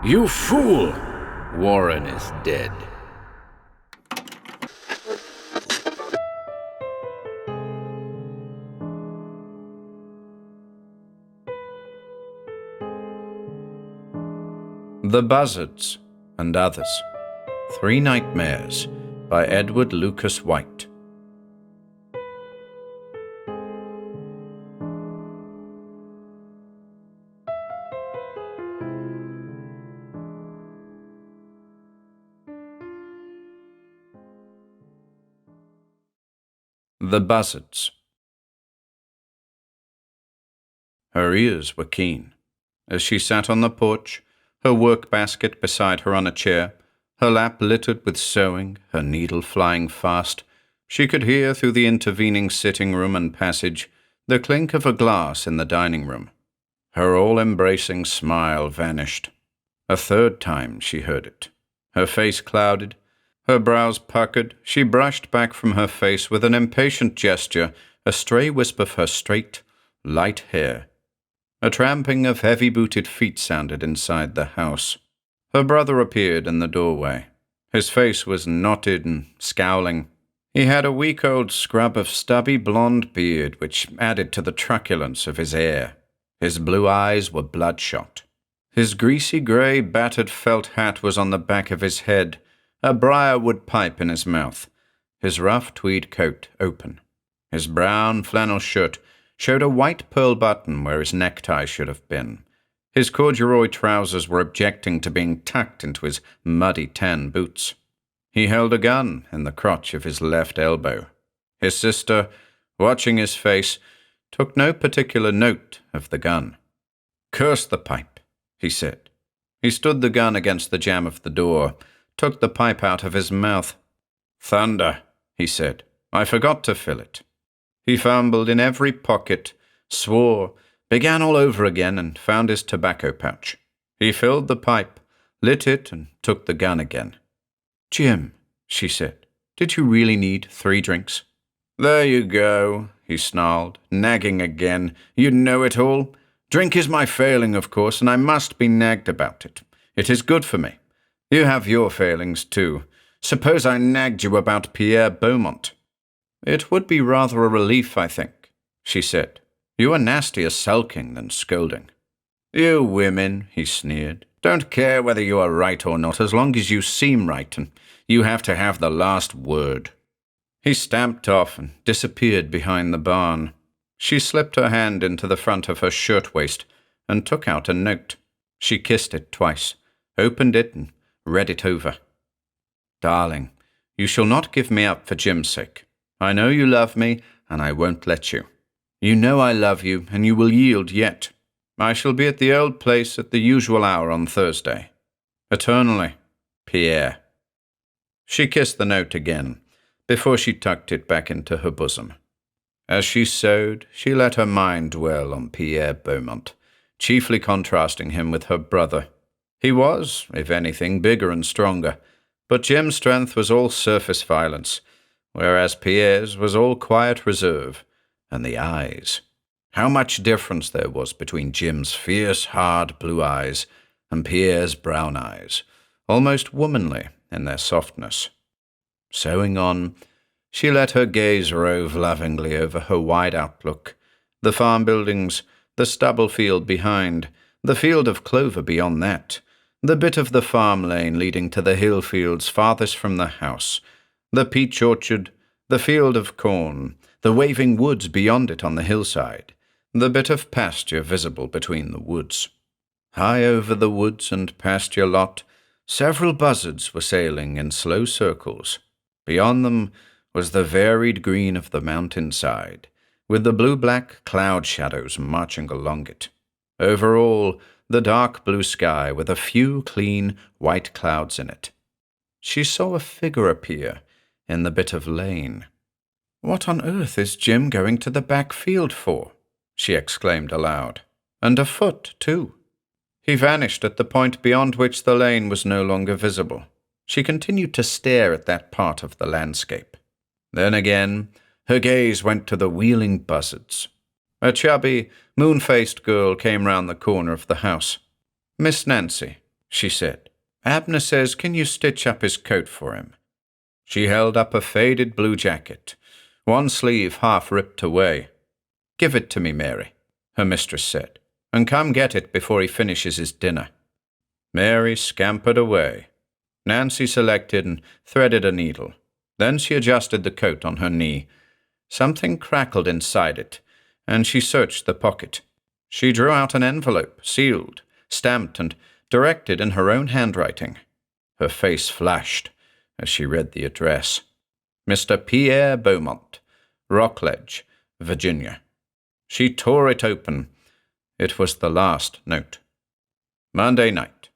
You fool! Warren is dead. The Buzzards and Others. 3 Nightmares by Edward Lucas White. The Buzzards. Her ears were keen. As she sat on the porch, her work basket beside her on a chair, her lap littered with sewing, her needle flying fast, she could hear through the intervening sitting room and passage the clink of a glass in the dining room. Her all-embracing smile vanished. A third time she heard it. Her face clouded, her brows puckered, she brushed back from her face with an impatient gesture a stray wisp of her straight, light hair. A tramping of heavy-booted feet sounded inside the house. Her brother appeared in the doorway. His face was knotted and scowling. He had a week-old scrub of stubby blonde beard which added to the truculence of his air. His blue eyes were bloodshot. His greasy grey, battered felt hat was on the back of his head, a briarwood pipe in his mouth, his rough tweed coat open. His brown flannel shirt showed a white pearl button where his necktie should have been. His corduroy trousers were objecting to being tucked into his muddy tan boots. He held a gun in the crotch of his left elbow. His sister, watching his face, took no particular note of the gun. "Curse the pipe," he said. He stood the gun against the jamb of the door, took the pipe out of his mouth. "Thunder," he said. "I forgot to fill it." He fumbled in every pocket, swore, began all over again, and found his tobacco pouch. He filled the pipe, lit it, and took the gun again. "Jim," she said, "did you really need 3 drinks?" "There you go," he snarled, nagging again. "You know it all. Drink is my failing, of course, and I must be nagged about it. It is good for me. You have your failings, too. Suppose I nagged you about Pierre Beaumont." "It would be rather a relief, I think," she said. "You are nastier sulking than scolding." "You women," he sneered, "don't care whether you are right or not as long as you seem right, and you have to have the last word." He stamped off and disappeared behind the barn. She slipped her hand into the front of her shirtwaist and took out a note. She kissed it twice, opened it, and read it over. "Darling, you shall not give me up for Jim's sake. I know you love me, and I won't let you. You know I love you, and you will yield yet. I shall be at the old place at the usual hour on Thursday. Eternally, Pierre." She kissed the note again, before she tucked it back into her bosom. As she sewed, she let her mind dwell on Pierre Beaumont, chiefly contrasting him with her brother. He was, if anything, bigger and stronger, but Jim's strength was all surface violence, whereas Pierre's was all quiet reserve. And the eyes. How much difference there was between Jim's fierce, hard blue eyes and Pierre's brown eyes, almost womanly in their softness. Sewing on, she let her gaze rove lovingly over her wide outlook, the farm buildings, the stubble field behind, the field of clover beyond that, the bit of the farm lane leading to the hill fields farthest from the house, the peach orchard, the field of corn, the waving woods beyond it on the hillside, the bit of pasture visible between the woods. High over the woods and pasture lot, several buzzards were sailing in slow circles. Beyond them was the varied green of the mountainside, with the blue-black cloud shadows marching along it. Over all, the dark blue sky with a few clean white clouds in it. She saw a figure appear in the bit of lane. "What on earth is Jim going to the back field for?" she exclaimed aloud. "And afoot, too." He vanished at the point beyond which the lane was no longer visible. She continued to stare at that part of the landscape. Then again, her gaze went to the wheeling buzzards. A chubby, moon-faced girl came round the corner of the house. "Miss Nancy," she said. "Abner says, can you stitch up his coat for him?" She held up a faded blue jacket, one sleeve half ripped away. "Give it to me, Mary," her mistress said, "and come get it before he finishes his dinner." Mary scampered away. Nancy selected and threaded a needle. Then she adjusted the coat on her knee. Something crackled inside it, and she searched the pocket. She drew out an envelope, sealed, stamped, and directed in her own handwriting. Her face flashed as she read the address. Mr. Pierre Beaumont, Rockledge, Virginia. She tore it open. It was the last note. Monday night.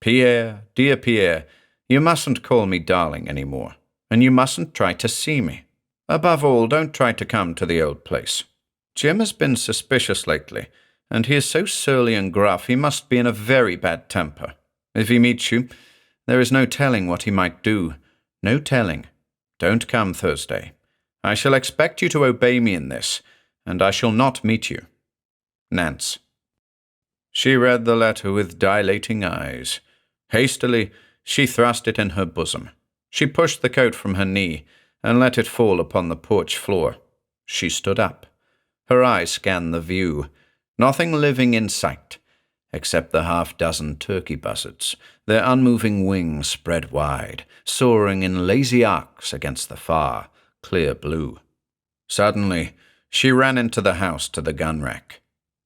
Pierre, dear Pierre, you mustn't call me darling any more, and you mustn't try to see me. Above all, don't try to come to the old place. Jim has been suspicious lately, and he is so surly and gruff he must be in a very bad temper. If he meets you, there is no telling what he might do. No telling. Don't come Thursday. I shall expect you to obey me in this, and I shall not meet you. Nance. She read the letter with dilating eyes. Hastily, she thrust it in her bosom. She pushed the coat from her knee and let it fall upon the porch floor. She stood up. Her eyes scanned the view. Nothing living in sight, except the half-dozen turkey buzzards, their unmoving wings spread wide, soaring in lazy arcs against the far, clear blue. Suddenly, she ran into the house to the gun rack.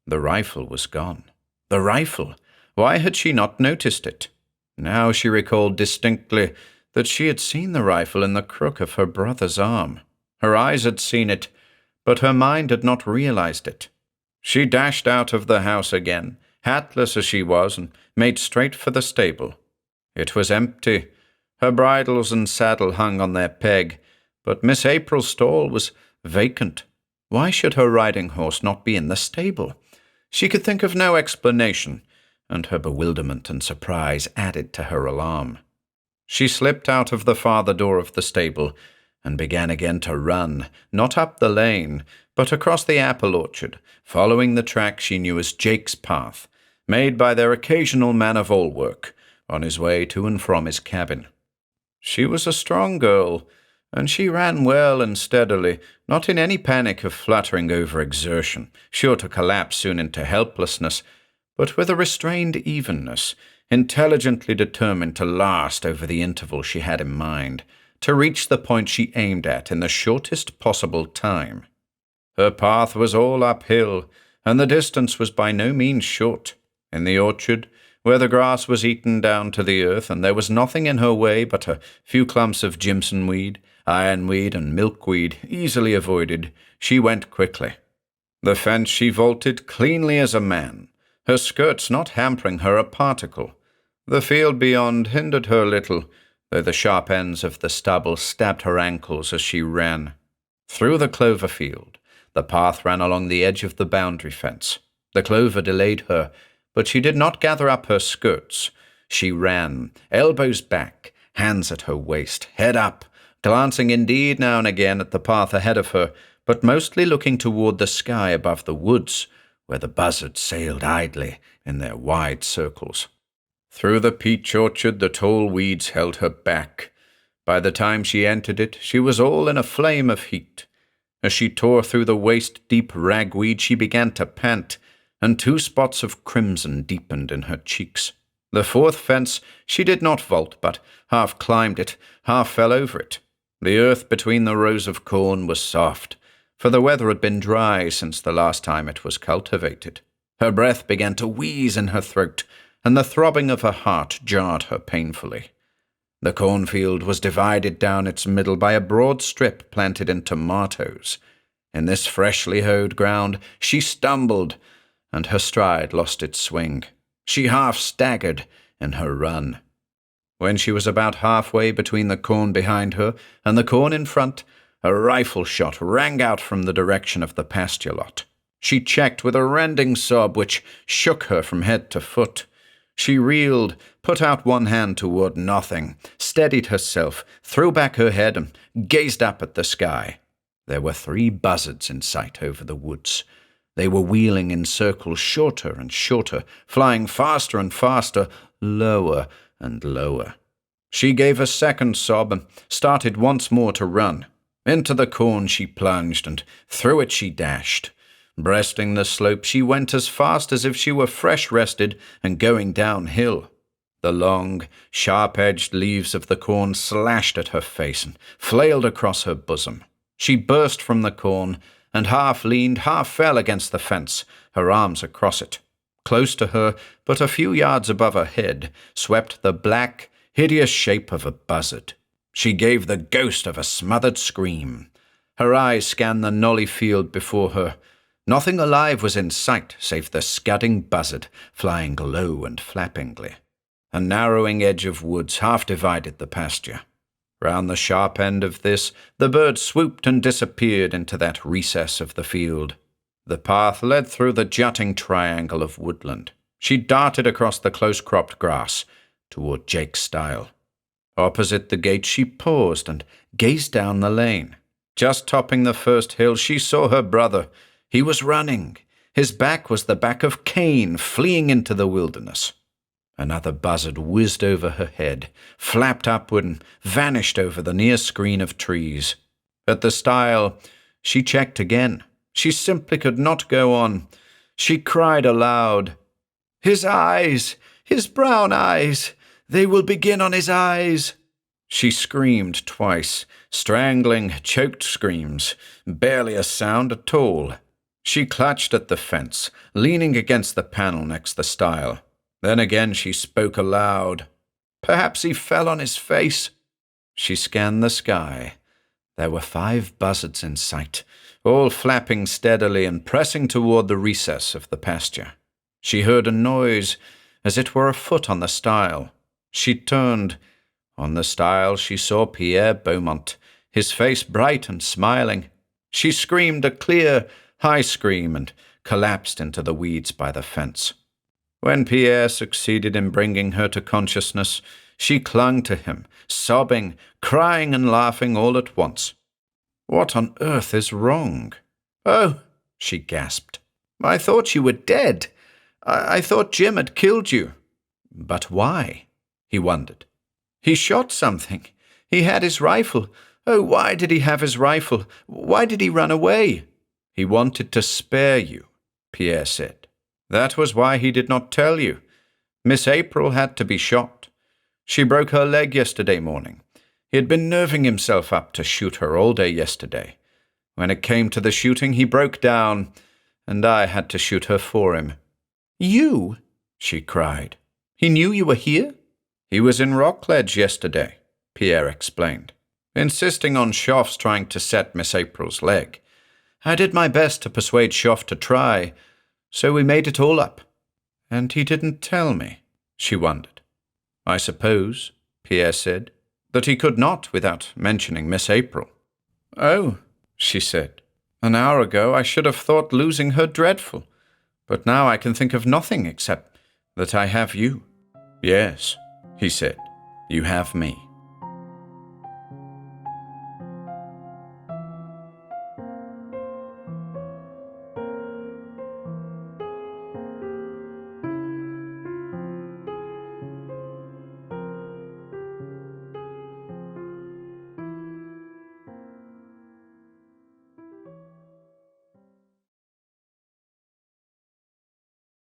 The rifle was gone. The rifle! Why had she not noticed it? Now she recalled distinctly that she had seen the rifle in the crook of her brother's arm. Her eyes had seen it, but her mind had not realized it. She dashed out of the house again, hatless as she was, and made straight for the stable. It was empty. Her bridles and saddle hung on their peg, but Miss April's stall was vacant. Why should her riding horse not be in the stable? She could think of no explanation, and her bewilderment and surprise added to her alarm. She slipped out of the farther door of the stable and began again to run, not up the lane, but across the apple orchard, following the track she knew as Jake's path, made by their occasional man-of-all-work on his way to and from his cabin. She was a strong girl, and she ran well and steadily, not in any panic of fluttering over-exertion, sure to collapse soon into helplessness, but with a restrained evenness, intelligently determined to last over the interval she had in mind, to reach the point she aimed at in the shortest possible time. Her path was all uphill, and the distance was by no means short. In the orchard, where the grass was eaten down to the earth, and there was nothing in her way but a few clumps of jimsonweed, ironweed, and milkweed, easily avoided, she went quickly. The fence she vaulted cleanly as a man, her skirts not hampering her a particle. The field beyond hindered her little, though the sharp ends of the stubble stabbed her ankles as she ran. Through the clover field, the path ran along the edge of the boundary fence. The clover delayed her, but she did not gather up her skirts. She ran, elbows back, hands at her waist, head up, glancing indeed now and again at the path ahead of her, but mostly looking toward the sky above the woods, where the buzzards sailed idly in their wide circles. Through the peach orchard the tall weeds held her back. By the time she entered it, she was all in a flame of heat. As she tore through the waist-deep ragweed, she began to pant, and 2 spots of crimson deepened in her cheeks. The 4th fence she did not vault, but half climbed it, half fell over it. The earth between the rows of corn was soft, for the weather had been dry since the last time it was cultivated. Her breath began to wheeze in her throat, and the throbbing of her heart jarred her painfully. The cornfield was divided down its middle by a broad strip planted in tomatoes. In this freshly hoed ground she stumbled, and her stride lost its swing. She half staggered in her run. When she was about halfway between the corn behind her and the corn in front, a rifle shot rang out from the direction of the pasture lot. She checked with a rending sob which shook her from head to foot. She reeled, put out one hand toward nothing, steadied herself, threw back her head, and gazed up at the sky. There were 3 buzzards in sight over the woods. They were wheeling in circles shorter and shorter, flying faster and faster, lower and lower. She gave a second sob and started once more to run. Into the corn she plunged, and through it she dashed. Breasting the slope, she went as fast as if she were fresh-rested and going downhill. The long, sharp-edged leaves of the corn slashed at her face and flailed across her bosom. She burst from the corn, and half leaned, half fell against the fence, her arms across it. Close to her, but a few yards above her head, swept the black, hideous shape of a buzzard. She gave the ghost of a smothered scream. Her eyes scanned the nolly field before her. Nothing alive was in sight save the scudding buzzard, flying low and flappingly. A narrowing edge of woods half divided the pasture. Round the sharp end of this, the bird swooped and disappeared into that recess of the field. The path led through the jutting triangle of woodland. She darted across the close-cropped grass toward Jake's stile. Opposite the gate she paused and gazed down the lane. Just topping the first hill, she saw her brother. He was running. His back was the back of Cain, fleeing into the wilderness. Another buzzard whizzed over her head, flapped upward, and vanished over the near screen of trees. At the stile, she checked again. She simply could not go on. She cried aloud, "His eyes! His brown eyes! They will begin on his eyes!" She screamed twice, strangling, choked screams, barely a sound at all. She clutched at the fence, leaning against the panel next the stile. Then again she spoke aloud. Perhaps he fell on his face. She scanned the sky. There were 5 buzzards in sight, all flapping steadily and pressing toward the recess of the pasture. She heard a noise, as it were a foot on the stile. She turned. On the stile she saw Pierre Beaumont, his face bright and smiling. She screamed a clear, high scream and collapsed into the weeds by the fence. When Pierre succeeded in bringing her to consciousness, she clung to him, sobbing, crying and laughing all at once. "What on earth is wrong?" "Oh," she gasped, "I thought you were dead. I thought Jim had killed you." "But why?" he wondered. "He shot something. He had his rifle. Oh, why did he have his rifle? Why did he run away?" "He wanted to spare you," Pierre said. "That was why he did not tell you. Miss April had to be shot. She broke her leg yesterday morning. He had been nerving himself up to shoot her all day yesterday. When it came to the shooting, he broke down, and I had to shoot her for him." "You?" she cried. "He knew you were here?" "He was in Rockledge yesterday," Pierre explained, insisting on Schoff's trying to set Miss April's leg. "I did my best to persuade Schoff to try, so we made it all up." "And he didn't tell me," she wondered. "I suppose," Pierre said, "that he could not without mentioning Miss April." "Oh," she said, "an hour ago I should have thought losing her dreadful, but now I can think of nothing except that I have you." "Yes," he said, "you have me."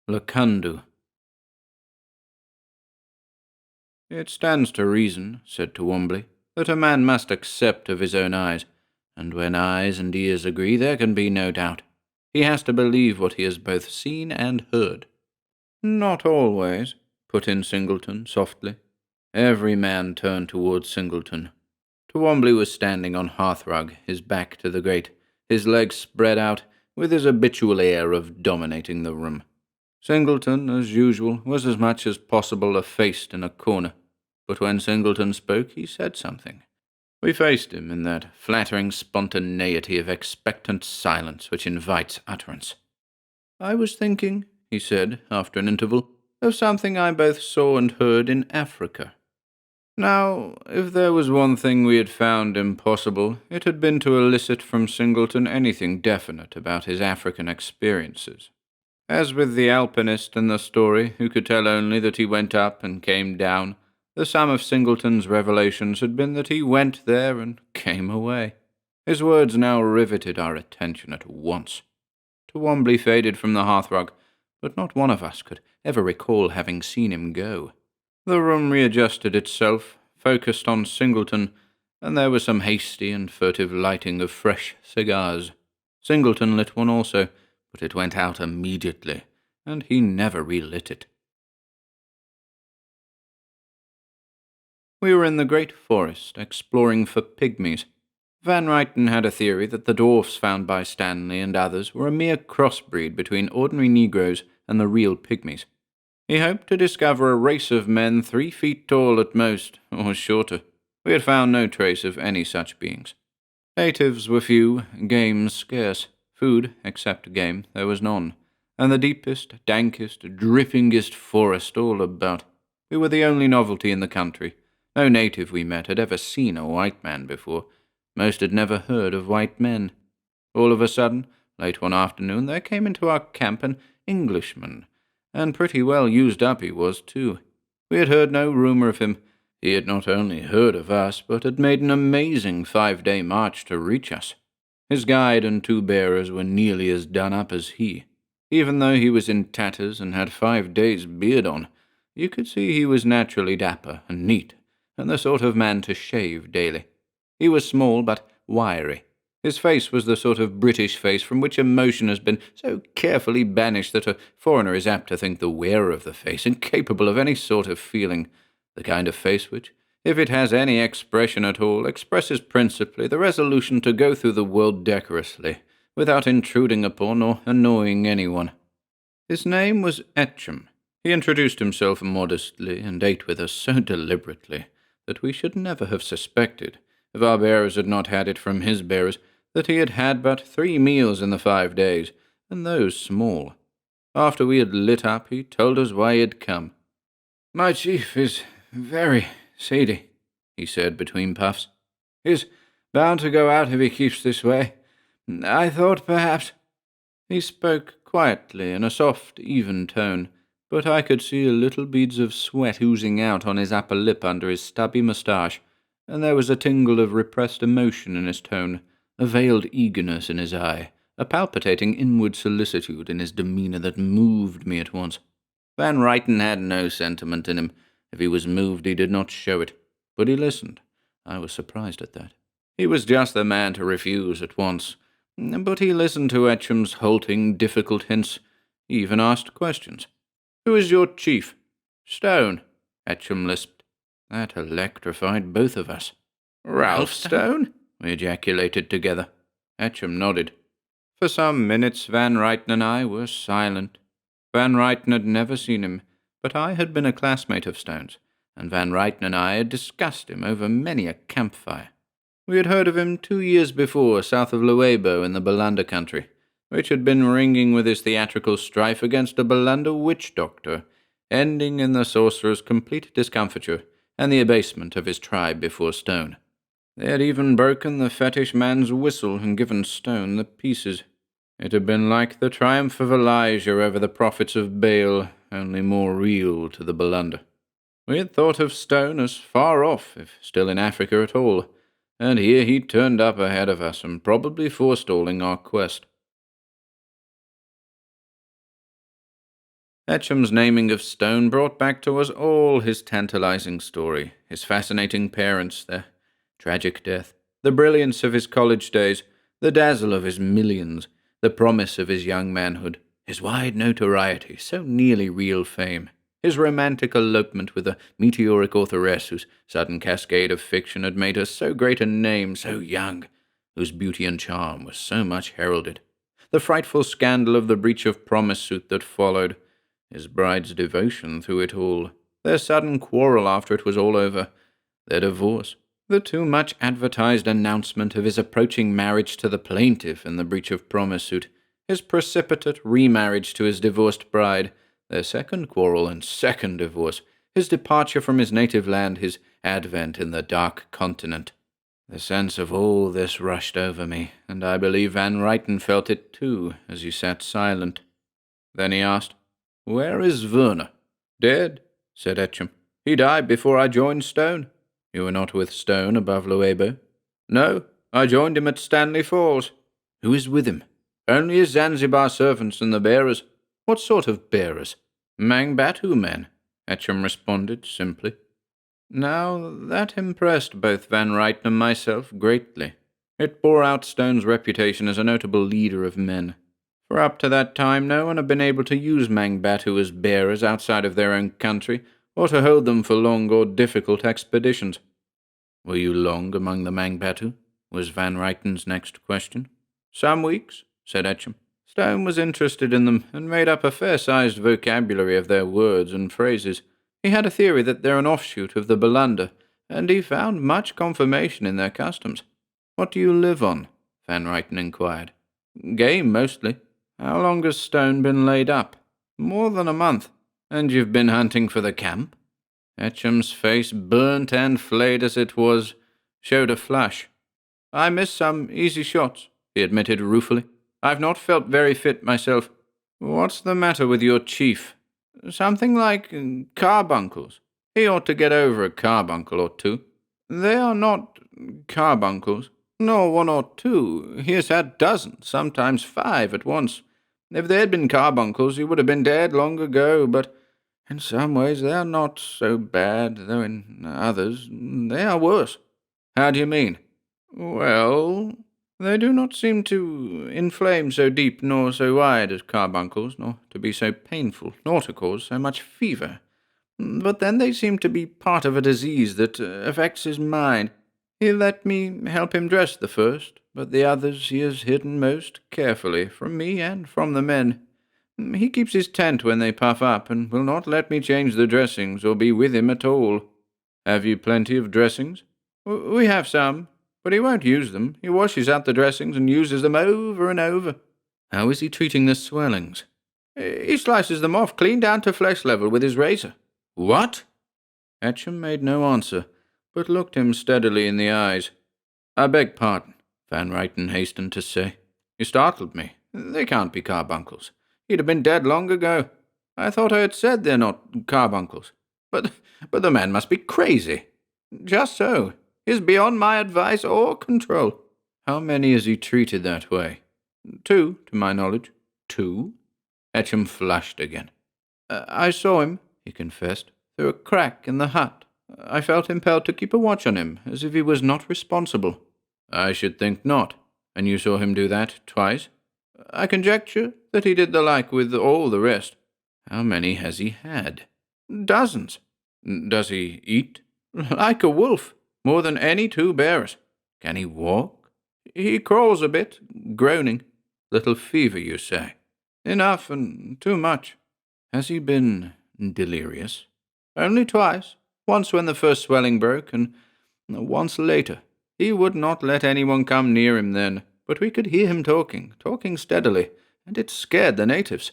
Lukundoo. "It stands to reason," said Twombly, "that a man must accept of his own eyes, and when eyes and ears agree there can be no doubt. He has to believe what he has both seen and heard." "Not always," put in Singleton softly. Every man turned towards Singleton. Twombly was standing on hearthrug, his back to the grate, his legs spread out, with his habitual air of dominating the room. Singleton, as usual, was as much as possible effaced in a corner, but when Singleton spoke he said something. We faced him in that flattering spontaneity of expectant silence which invites utterance. "I was thinking," he said, after an interval, "of something I both saw and heard in Africa." Now, if there was one thing we had found impossible, it had been to elicit from Singleton anything definite about his African experiences. As with the alpinist in the story, who could tell only that he went up and came down, the sum of Singleton's revelations had been that he went there and came away. His words now riveted our attention at once. Twombly faded from the hearthrug, but not one of us could ever recall having seen him go. The room readjusted itself, focused on Singleton, and there was some hasty and furtive lighting of fresh cigars. Singleton lit one also, but it went out immediately, and he never relit it. We were in the great forest, exploring for pygmies. Van Ryten had a theory that the dwarfs found by Stanley and others were a mere crossbreed between ordinary Negroes and the real pygmies. He hoped to discover a race of men 3 feet tall at most, or shorter. We had found no trace of any such beings. Natives were few, game scarce. Food, except game, there was none, and the deepest, dankest, drippingest forest all about. We were the only novelty in the country. No native we met had ever seen a white man before. Most had never heard of white men. All of a sudden, late one afternoon, there came into our camp an Englishman, and pretty well used up he was, too. We had heard no rumour of him. He had not only heard of us, but had made an amazing 5-day march to reach us. His guide and 2 bearers were nearly as done up as he. Even though he was in tatters and had 5 days' beard on, you could see he was naturally dapper and neat, and the sort of man to shave daily. He was small but wiry. His face was the sort of British face from which emotion has been so carefully banished that a foreigner is apt to think the wearer of the face incapable of any sort of feeling, the kind of face which, if it has any expression at all, expresses principally the resolution to go through the world decorously, without intruding upon or annoying anyone. His name was Etcham. He introduced himself modestly and ate with us so deliberately that we should never have suspected, if our bearers had not had it from his bearers, that he had had but 3 meals in the 5 days, and those small. After we had lit up, he told us why he had come. "My chief is very seedy," he said between puffs. "He's bound to go out if he keeps this way. I thought perhaps—" He spoke quietly in a soft, even tone, but I could see little beads of sweat oozing out on his upper lip under his stubby moustache, and there was a tingle of repressed emotion in his tone, a veiled eagerness in his eye, a palpitating inward solicitude in his demeanour that moved me at once. Van Ryten had no sentiment in him. If he was moved, he did not show it. But he listened. I was surprised at that. He was just the man to refuse at once. But he listened to Etcham's halting, difficult hints. He even asked questions. "Who is your chief?" "Stone," Etcham lisped. That electrified both of us. "Ralph Stone?" we ejaculated together. Etcham nodded. For some minutes Van Ryten and I were silent. Van Ryten had never seen him, but I had been a classmate of Stone's, and Van Ryten and I had discussed him over many a campfire. We had heard of him 2 years before, south of Luebo in the Balunda country, which had been ringing with his theatrical strife against a Balunda witch-doctor, ending in the sorcerer's complete discomfiture and the abasement of his tribe before Stone. They had even broken the fetish man's whistle and given Stone the pieces. It had been like the triumph of Elijah over the prophets of Baal, only more real to the Balunda. We had thought of Stone as far off, if still in Africa at all, and here he turned up ahead of us and probably forestalling our quest. Etcham's naming of Stone brought back to us all his tantalizing story, his fascinating parents, their tragic death, the brilliance of his college days, the dazzle of his millions, the promise of his young manhood, his wide notoriety, so nearly real fame, his romantic elopement with a meteoric authoress whose sudden cascade of fiction had made her so great a name so young, whose beauty and charm was so much heralded, the frightful scandal of the breach of promise suit that followed, his bride's devotion through it all, their sudden quarrel after it was all over, their divorce, the too much advertised announcement of his approaching marriage to the plaintiff in the breach of promise suit, his precipitate remarriage to his divorced bride, their second quarrel and second divorce, his departure from his native land, his advent in the dark continent. The sense of all this rushed over me, and I believe Van Ryten felt it too, as he sat silent. Then he asked, "Where is Werner?" "Dead," said Etcham. "He died before I joined Stone." "You were not with Stone above Loebo?" "No, I joined him at Stanley Falls." "Who is with him?" "Only his Zanzibar servants and the bearers." "What sort of bearers?" "Mangbatu men," Etcham responded simply. Now, that impressed both Van Ryten and myself greatly. It bore out Stone's reputation as a notable leader of men. For up to that time no one had been able to use Mangbatu as bearers outside of their own country, or to hold them for long or difficult expeditions. "Were you long among the Mangbatu?" was Van Ryten's next question. "Some weeks," said Etcham. Stone was interested in them, and made up a fair-sized vocabulary of their words and phrases. He had a theory that they're an offshoot of the Belunda, and he found much confirmation in their customs. "What do you live on?" Van Ryten inquired. "Game, mostly." "How long has Stone been laid up?" "More than a month." "And you've been hunting for the camp?" Etcham's face, burnt and flayed as it was, showed a flush. "I missed some easy shots," he admitted ruefully. "I've not felt very fit myself." "What's the matter with your chief?" "Something like carbuncles. He ought to get over a carbuncle or two." "They are not carbuncles. Nor one or two. He has had dozens, sometimes 5 at once. If they had been carbuncles, he would have been dead long ago, but in some ways they are not so bad, though in others they are worse." "How do you mean?" "Well, they do not seem to inflame so deep nor so wide as carbuncles, nor to be so painful, nor to cause so much fever. But then they seem to be part of a disease that affects his mind. He let me help him dress the first, but the others he has hidden most carefully from me and from the men. He keeps his tent when they puff up, and will not let me change the dressings or be with him at all." "Have you plenty of dressings?" "We have some, but he won't use them. He washes out the dressings and uses them over and over." "How is he treating the swellings?" "He slices them off clean down to flesh level with his razor." "What?" Etcham made no answer, but looked him steadily in the eyes. "I beg pardon," Van Ryten hastened to say. "You startled me. They can't be carbuncles. He'd have been dead long ago. I thought I had said they're not carbuncles. But the man must be crazy." "Just so. He's beyond my advice or control." "How many has he treated that way?" "2, to my knowledge." "2?" Etcham flushed again. "I saw him," he confessed, "through a crack in the hut. I felt impelled to keep a watch on him, as if he was not responsible." "I should think not. And you saw him do that twice?" "I conjecture that he did the like with all the rest." "How many has he had?" "Dozens." "Does he eat?" "Like a wolf. More than any 2 bearers." "Can he walk?" "He crawls a bit, groaning." "Little fever, you say?" "Enough, and too much." "Has he been delirious?" "Only twice. Once when the first swelling broke, and once later. He would not let anyone come near him then, but we could hear him talking steadily, and it scared the natives."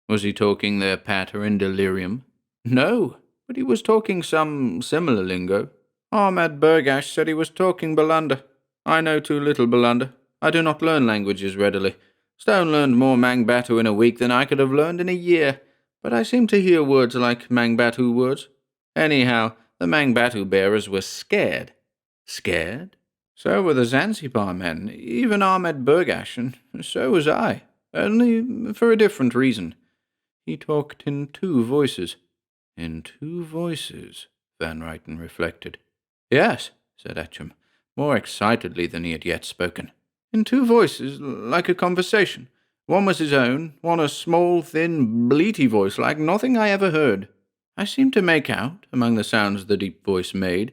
"Was he talking their patter in delirium?" "No, but he was talking some similar lingo. Ahmed Burgash said he was talking Belunda. I know too little Belunda. I do not learn languages readily. Stone learned more Mangbatu in a week than I could have learned in a year, but I seem to hear words like Mangbatu words. Anyhow, the Mangbatu bearers were scared." "Scared?" "So were the Zanzibar men, even Ahmed Burgash, and so was I, only for a different reason." He talked in 2 voices. "In 2 voices?" Van Ryten reflected. "Yes," said Etcham, more excitedly than he had yet spoken. "In 2 voices, like a conversation. One was his own, one a small, thin, bleaty voice like nothing I ever heard. I seemed to make out, among the sounds the deep voice made,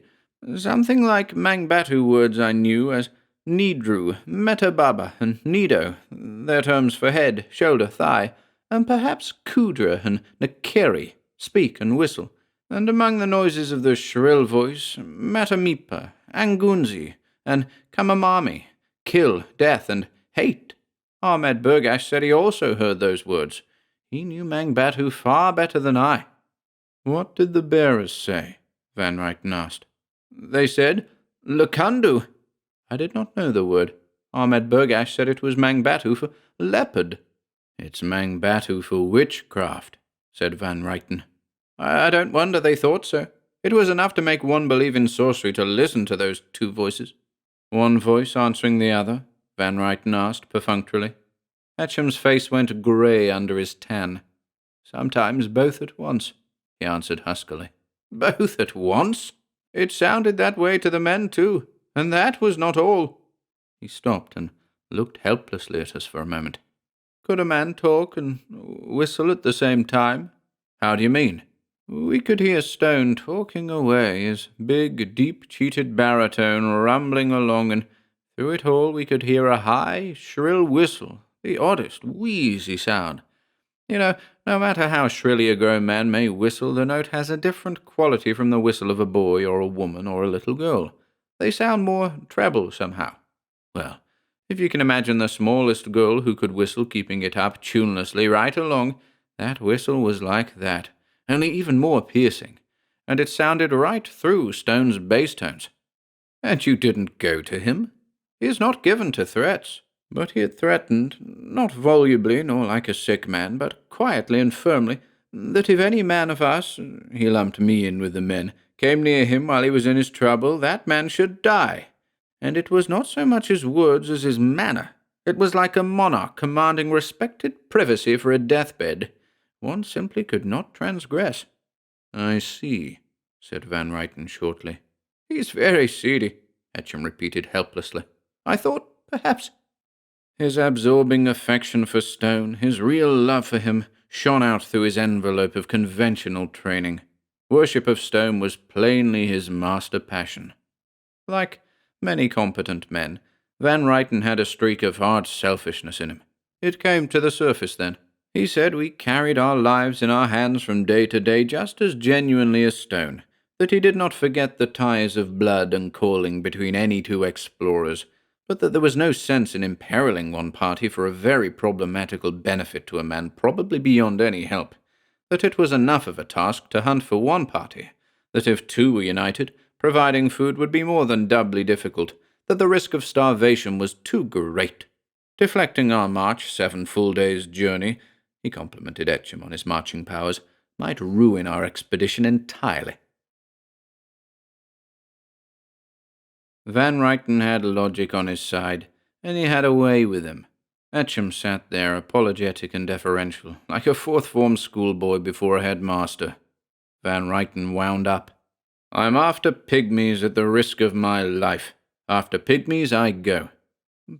something like Mangbatu words I knew as Nidru, Metababa, and Nido, their terms for head, shoulder, thigh, and perhaps Kudra and Nakeri, speak and whistle, and among the noises of the shrill voice, Matamipa, Angunzi, and Kamamami, kill, death, and hate. Ahmed Burgash said he also heard those words. He knew Mangbatu far better than I." "What did the bearers say?" Van Ryten asked. "They said, 'Lukundoo.' I did not know the word. Ahmed Burgash said it was Mangbatu for leopard." "It's Mangbatu for witchcraft," said Van Ryten. "I don't wonder they thought so. It was enough to make one believe in sorcery to listen to those two voices." "One voice answering the other?" Van Ryten asked perfunctorily. Etcham's face went grey under his tan. "Sometimes both at once," he answered huskily. "Both at once? It sounded that way to the men, too, and that was not all." He stopped and looked helplessly at us for a moment. "Could a man talk and whistle at the same time?" "How do you mean?" "We could hear Stone talking away, his big, deep-cheated baritone rumbling along, and through it all we could hear a high, shrill whistle, the oddest, wheezy sound. You know, no matter how shrilly a grown man may whistle, the note has a different quality from the whistle of a boy or a woman or a little girl. They sound more treble somehow. Well, if you can imagine the smallest girl who could whistle keeping it up tunelessly right along, that whistle was like that, only even more piercing, and it sounded right through Stone's bass tones. And you didn't go to him? He is not given to threats. But he had threatened, not volubly nor like a sick man, but quietly and firmly, that if any man of us, he lumped me in with the men, came near him while he was in his trouble, that man should die. And it was not so much his words as his manner. It was like a monarch commanding respected privacy for a deathbed. One simply could not transgress." "I see," said Van Ryten shortly. "He's very seedy," Etcham repeated helplessly. "I thought, perhaps—" His absorbing affection for Stone, his real love for him, shone out through his envelope of conventional training. Worship of Stone was plainly his master passion. Like many competent men, Van Ryten had a streak of hard selfishness in him. It came to the surface then. He said we carried our lives in our hands from day to day just as genuinely as Stone, that he did not forget the ties of blood and calling between any two explorers, but that there was no sense in imperiling one party for a very problematical benefit to a man probably beyond any help, that it was enough of a task to hunt for one party, that if two were united, providing food would be more than doubly difficult, that the risk of starvation was too great. Deflecting our march 7 full days' journey, he complimented Etcham on his marching powers, might ruin our expedition entirely. Van Ryten had logic on his side, and he had a way with him. Etcham sat there, apologetic and deferential, like a fourth-form schoolboy before a headmaster. Van Ryten wound up. "I'm after pygmies at the risk of my life. After pygmies I go."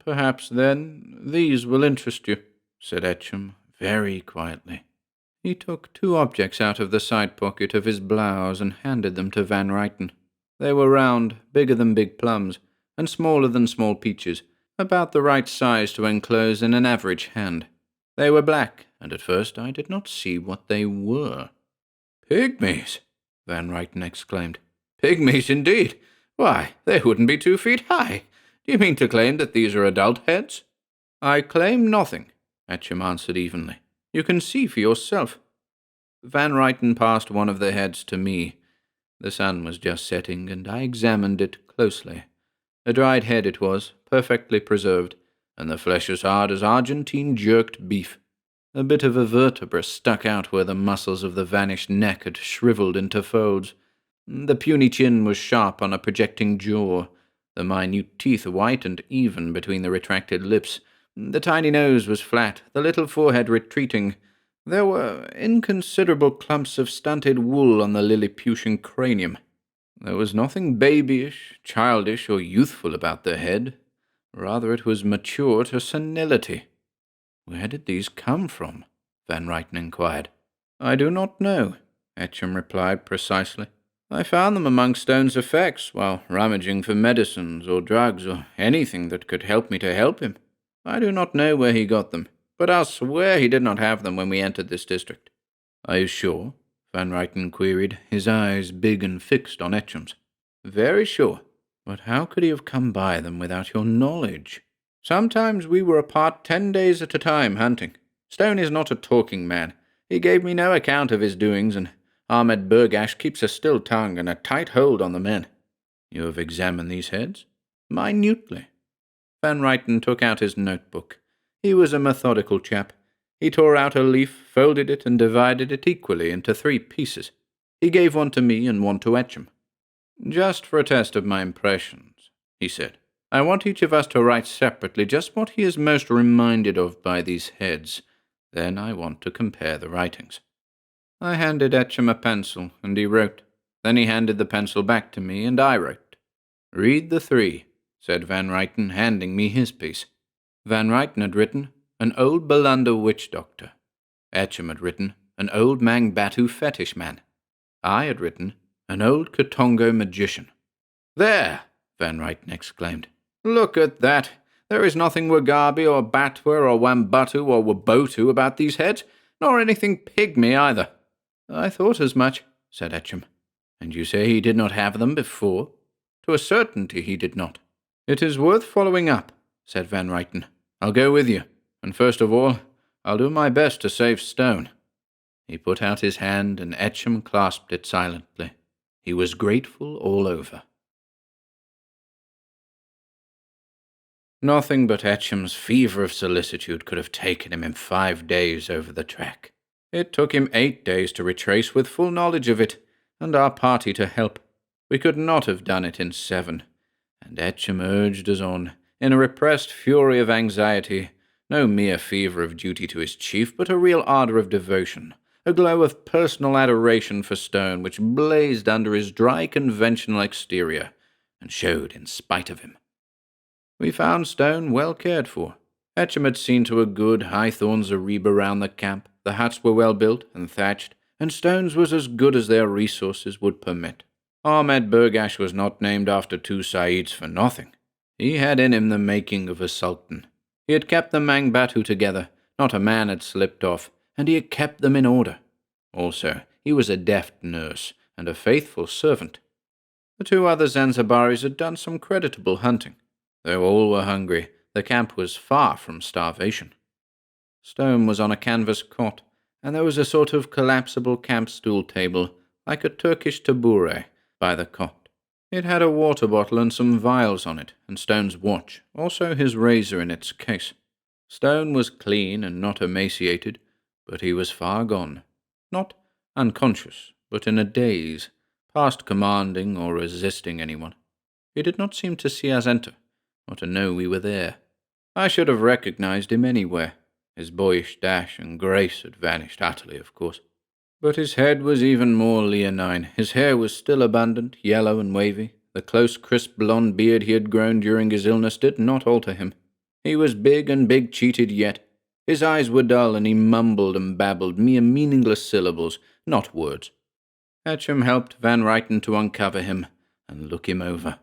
"Perhaps, then, these will interest you," said Etcham, very quietly. He took 2 objects out of the side pocket of his blouse and handed them to Van Ryten. They were round, bigger than big plums, and smaller than small peaches, about the right size to enclose in an average hand. They were black, and at first I did not see what they were. "Pygmies!" Van Ryten exclaimed. "Pygmies indeed! Why, they wouldn't be 2 feet high. Do you mean to claim that these are adult heads?" "I claim nothing," Etcham answered evenly. "You can see for yourself." Van Ryten passed one of the heads to me. The sun was just setting, and I examined it closely. A dried head it was, perfectly preserved, and the flesh as hard as Argentine jerked beef. A bit of a vertebra stuck out where the muscles of the vanished neck had shriveled into folds. The puny chin was sharp on a projecting jaw, the minute teeth white and even between the retracted lips. The tiny nose was flat, the little forehead retreating. There were inconsiderable clumps of stunted wool on the Lilliputian cranium. There was nothing babyish, childish, or youthful about the head. Rather, it was mature to senility. "Where did these come from?" Van Ryten inquired. "I do not know," Etcham replied precisely. "I found them among Stone's effects while rummaging for medicines or drugs or anything that could help me to help him. I do not know where he got them, but I'll swear he did not have them when we entered this district." "Are you sure?" Van Ryten queried, his eyes big and fixed on Etcham's. "Very sure. But how could he have come by them without your knowledge? Sometimes we were apart 10 days at a time hunting. Stone is not a talking man. He gave me no account of his doings, and Ahmed Burgash keeps a still tongue and a tight hold on the men." "You have examined these heads?" "Minutely." Van Ryten took out his notebook. He was a methodical chap. He tore out a leaf, folded it, and divided it equally into 3 pieces. He gave one to me and one to Etcham. "Just for a test of my impressions," he said, "I want each of us to write separately just what he is most reminded of by these heads. Then I want to compare the writings." I handed Etcham a pencil, and he wrote. Then he handed the pencil back to me, and I wrote. "Read the 3, said Van Ryten, handing me his piece. Van Ryten had written, "An old Bolunder witch doctor." Etcham had written, "An old Mangbatu fetish man." I had written, "An old Katongo magician." "There!" Van Ryten exclaimed. "Look at that! There is nothing Wagabi or Batwa or Wambatu or Wabotu about these heads, nor anything pygmy either." "I thought as much," said Etcham. "And you say he did not have them before?" "To a certainty he did not." "It is worth following up," said Van Ryten. "I'll go with you, and first of all, I'll do my best to save Stone." He put out his hand, and Etcham clasped it silently. He was grateful all over. Nothing but Etcham's fever of solicitude could have taken him in 5 days over the track. It took him 8 days to retrace with full knowledge of it, and our party to help. We could not have done it in 7, and Etcham urged us on, in a repressed fury of anxiety, no mere fever of duty to his chief, but a real ardour of devotion, a glow of personal adoration for Stone which blazed under his dry conventional exterior, and showed in spite of him. We found Stone well cared for. Etcham had seen to a good high-thorn zareba round the camp. The huts were well built and thatched, and Stone's was as good as their resources would permit. Ahmed Burgash was not named after 2 Saids for nothing. He had in him the making of a sultan. He had kept the Mangbatu together, not a man had slipped off, and he had kept them in order. Also, he was a deft nurse and a faithful servant. The 2 other Zanzibaris had done some creditable hunting. Though all were hungry, the camp was far from starvation. Stone was on a canvas cot, and there was a sort of collapsible camp stool table, like a Turkish tabouret, by the cot. It had a water bottle and some vials on it, and Stone's watch, also his razor in its case. Stone was clean and not emaciated, but he was far gone. Not unconscious, but in a daze, past commanding or resisting anyone. He did not seem to see us enter, or to know we were there. I should have recognized him anywhere. His boyish dash and grace had vanished utterly, of course. But his head was even more leonine. His hair was still abundant, yellow and wavy. The close, crisp blonde beard he had grown during his illness did not alter him. He was big and big-cheated yet. His eyes were dull, and he mumbled and babbled mere meaningless syllables, not words. Etcham helped Van Ryten to uncover him and look him over.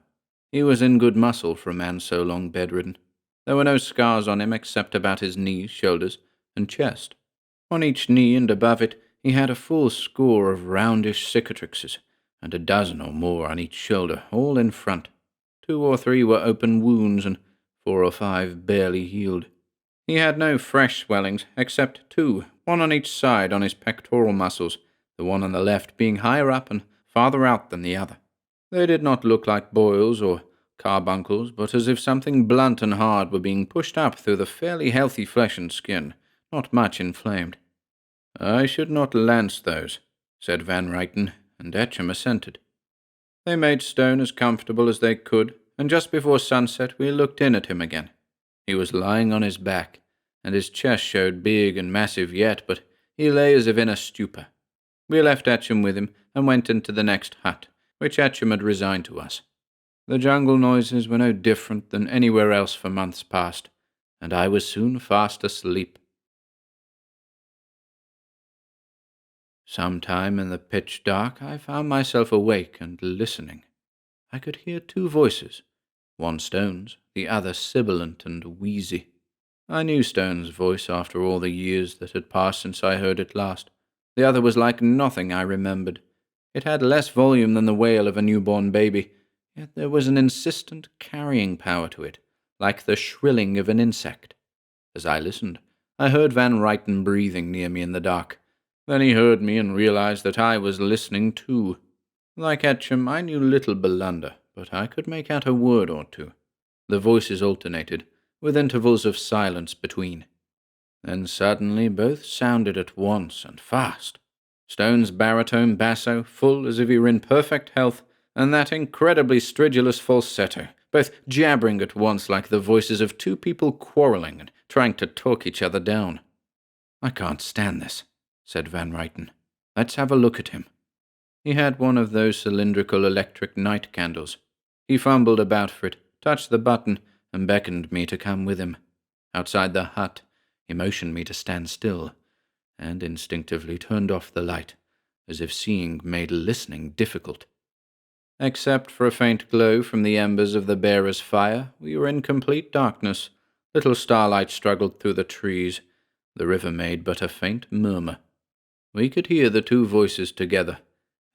He was in good muscle for a man so long bedridden. There were no scars on him except about his knees, shoulders, and chest. On each knee and above it he had a full score of roundish cicatrices, and a dozen or more on each shoulder, all in front. 2 or 3 were open wounds, and 4 or 5 barely healed. He had no fresh swellings, except 2, one on each side on his pectoral muscles, the one on the left being higher up and farther out than the other. They did not look like boils or carbuncles, but as if something blunt and hard were being pushed up through the fairly healthy flesh and skin, not much inflamed. "I should not lance those," said Van Ryten, and Etcham assented. They made Stone as comfortable as they could, and just before sunset we looked in at him again. He was lying on his back, and his chest showed big and massive yet, but he lay as if in a stupor. We left Etcham with him and went into the next hut, which Etcham had resigned to us. The jungle noises were no different than anywhere else for months past, and I was soon fast asleep. Sometime in the pitch dark I found myself awake and listening. I could hear 2 voices, one Stone's, the other sibilant and wheezy. I knew Stone's voice after all the years that had passed since I heard it last. The other was like nothing I remembered. It had less volume than the wail of a newborn baby, yet there was an insistent carrying power to it, like the shrilling of an insect. As I listened, I heard Van Ryten breathing near me in the dark. Then he heard me and realized that I was listening too. Like Etcham, I knew little Bolunder, but I could make out a word or 2. The voices alternated, with intervals of silence between. Then suddenly both sounded at once and fast. Stone's baritone basso, full as if he were in perfect health, and that incredibly stridulous falsetto, both jabbering at once like the voices of two people quarrelling and trying to talk each other down. "I can't stand this," said Van Ryten. "Let's have a look at him." He had one of those cylindrical electric night candles. He fumbled about for it, touched the button, and beckoned me to come with him. Outside the hut, he motioned me to stand still, and instinctively turned off the light, as if seeing made listening difficult. Except for a faint glow from the embers of the bearer's fire, we were in complete darkness. Little starlight struggled through the trees. The river made but a faint murmur. We could hear the two voices together,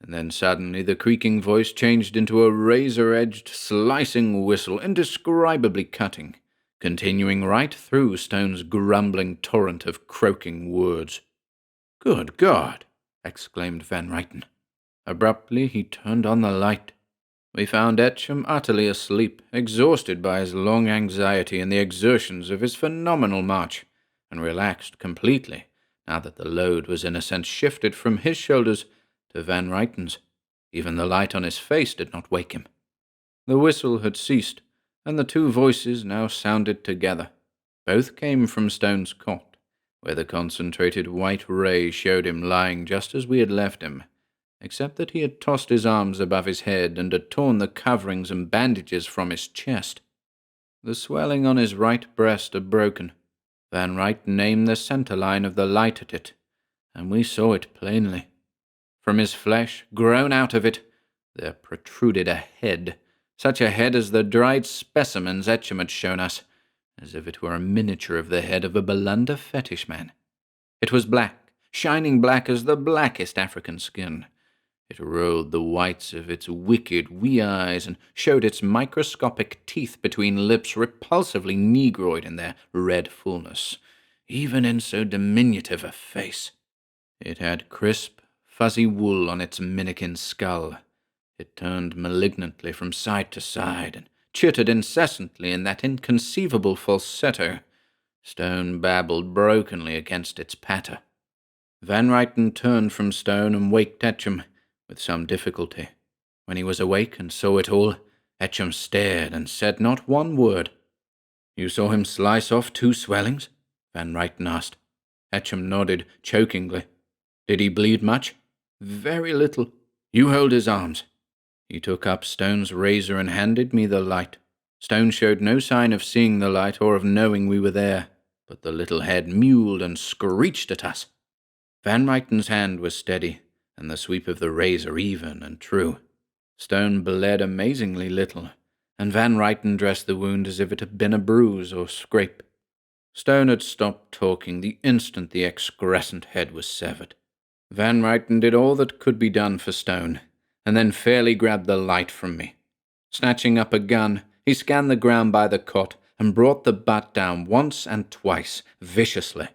and then suddenly the creaking voice changed into a razor-edged, slicing whistle, indescribably cutting, continuing right through Stone's grumbling torrent of croaking words. "Good God!" exclaimed Van Ryten. Abruptly he turned on the light. We found Etcham utterly asleep, exhausted by his long anxiety and the exertions of his phenomenal march, and relaxed completely, now that the load was in a sense shifted from his shoulders to Van Ryten's. Even the light on his face did not wake him. The whistle had ceased, and the two voices now sounded together. Both came from Stone's cot, where the concentrated white ray showed him lying just as we had left him, except that he had tossed his arms above his head and had torn the coverings and bandages from his chest. The swelling on his right breast had broken. Van Ryten aimed the centre line of the light at it, and we saw it plainly. From his flesh, grown out of it, there protruded a head, such a head as the dried specimens Etcham had shown us, as if it were a miniature of the head of a Bolunder fetish man. It was black, shining black as the blackest African skin. It rolled the whites of its wicked wee eyes and showed its microscopic teeth between lips repulsively negroid in their red fullness, even in so diminutive a face. It had crisp, fuzzy wool on its minikin skull. It turned malignantly from side to side and chittered incessantly in that inconceivable falsetto. Stone babbled brokenly against its patter. Van Ryten turned from Stone and waked Etcham, with some difficulty. When he was awake and saw it all, Etcham stared and said not one word. "You saw him slice off 2 swellings?" Van Ryten asked. Etcham nodded chokingly. "Did he bleed much?" "Very little." "You hold his arms." He took up Stone's razor and handed me the light. Stone showed no sign of seeing the light or of knowing we were there, but the little head mewled and screeched at us. Van Ryten's hand was steady, and the sweep of the razor even and true. Stone bled amazingly little, and Van Ryten dressed the wound as if it had been a bruise or scrape. Stone had stopped talking the instant the excrescent head was severed. Van Ryten did all that could be done for Stone, and then fairly grabbed the light from me. Snatching up a gun, he scanned the ground by the cot and brought the butt down once and twice, viciously.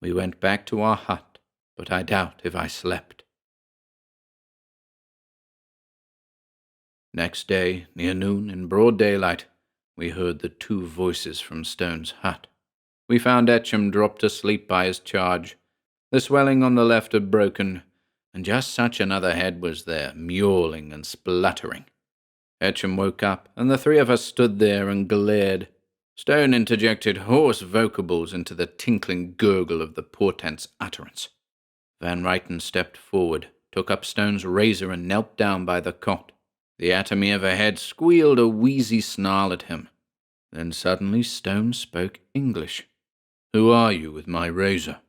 We went back to our hut, but I doubt if I slept. Next day, near noon, in broad daylight, we heard the 2 voices from Stone's hut. We found Etcham dropped asleep by his charge. The swelling on the left had broken, and just such another head was there, mewling and spluttering. Etcham woke up, and the 3 of us stood there and glared. Stone interjected hoarse vocables into the tinkling gurgle of the portent's utterance. Van Ryten stepped forward, took up Stone's razor and knelt down by the cot. The atomy of a head squealed a wheezy snarl at him. Then suddenly Stone spoke English. "Who are you with my razor?"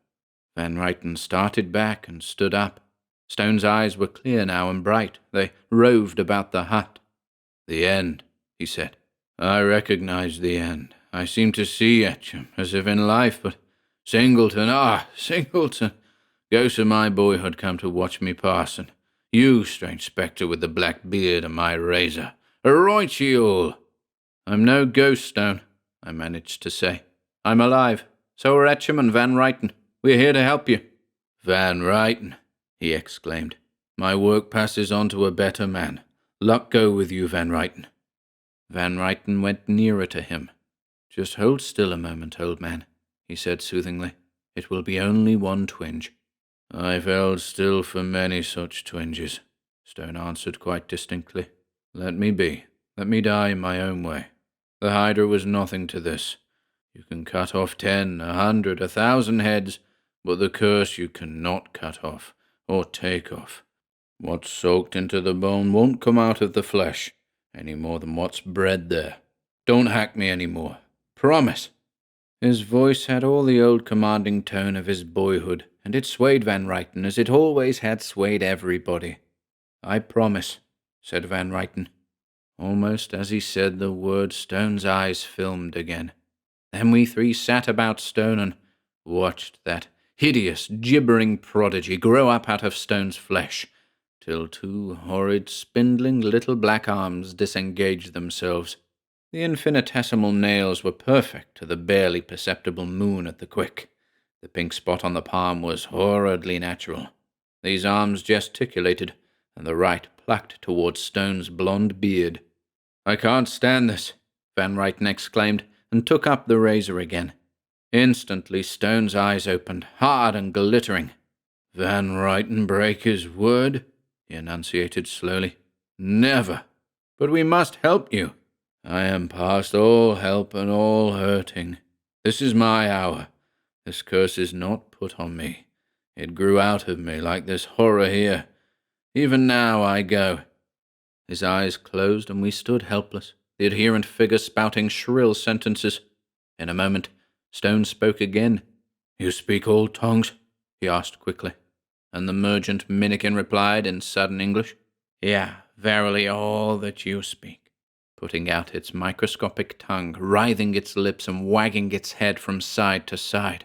Van Ryten started back and stood up. Stone's eyes were clear now and bright. They roved about the hut. "The end," he said. "I recognize the end. I seem to see Etcham, as if in life, but Singleton, Singleton! Ghosts of my boyhood come to watch me pass, and you, strange spectre with the black beard and my razor. Right ye all!" "I'm no ghost, Stone," I managed to say. "I'm alive. So are Etcham and Van Ryten. We're here to help you." "Van Ryten," he exclaimed. "My work passes on to a better man. Luck go with you, Van Ryten." Van Ryten went nearer to him. "Just hold still a moment, old man," he said soothingly. "It will be only one twinge." "I've held still for many such twinges," Stone answered quite distinctly. "Let me be. Let me die in my own way. The Hydra was nothing to this. You can cut off 10, 100, 1,000 heads, but the curse you cannot cut off or take off. What's soaked into the bone won't come out of the flesh, any more than what's bred there. Don't hack me any more. Promise." His voice had all the old commanding tone of his boyhood, and it swayed Van Ryten as it always had swayed everybody. "I promise," said Van Ryten. Almost as he said the word, Stone's eyes filmed again. Then we three sat about Stone and watched that hideous, gibbering prodigy grow up out of Stone's flesh, till two horrid, spindling little black arms disengaged themselves. The infinitesimal nails were perfect to the barely perceptible moon at the quick. The pink spot on the palm was horridly natural. These arms gesticulated, and the right plucked towards Stone's blonde beard. "I can't stand this," Van Ryten exclaimed, and took up the razor again. Instantly Stone's eyes opened, hard and glittering. "Van Ryten break his word?" he enunciated slowly. "Never. But we must help you. I am past all help and all hurting. This is my hour. This curse is not put on me. It grew out of me like this horror here. Even now I go." His eyes closed and we stood helpless, the adherent figure spouting shrill sentences. In a moment, Stone spoke again. "You speak all tongues?" he asked quickly. And the merchant Minnikin replied in sudden English, "Yeah, verily all that you speak," putting out its microscopic tongue, writhing its lips and wagging its head from side to side.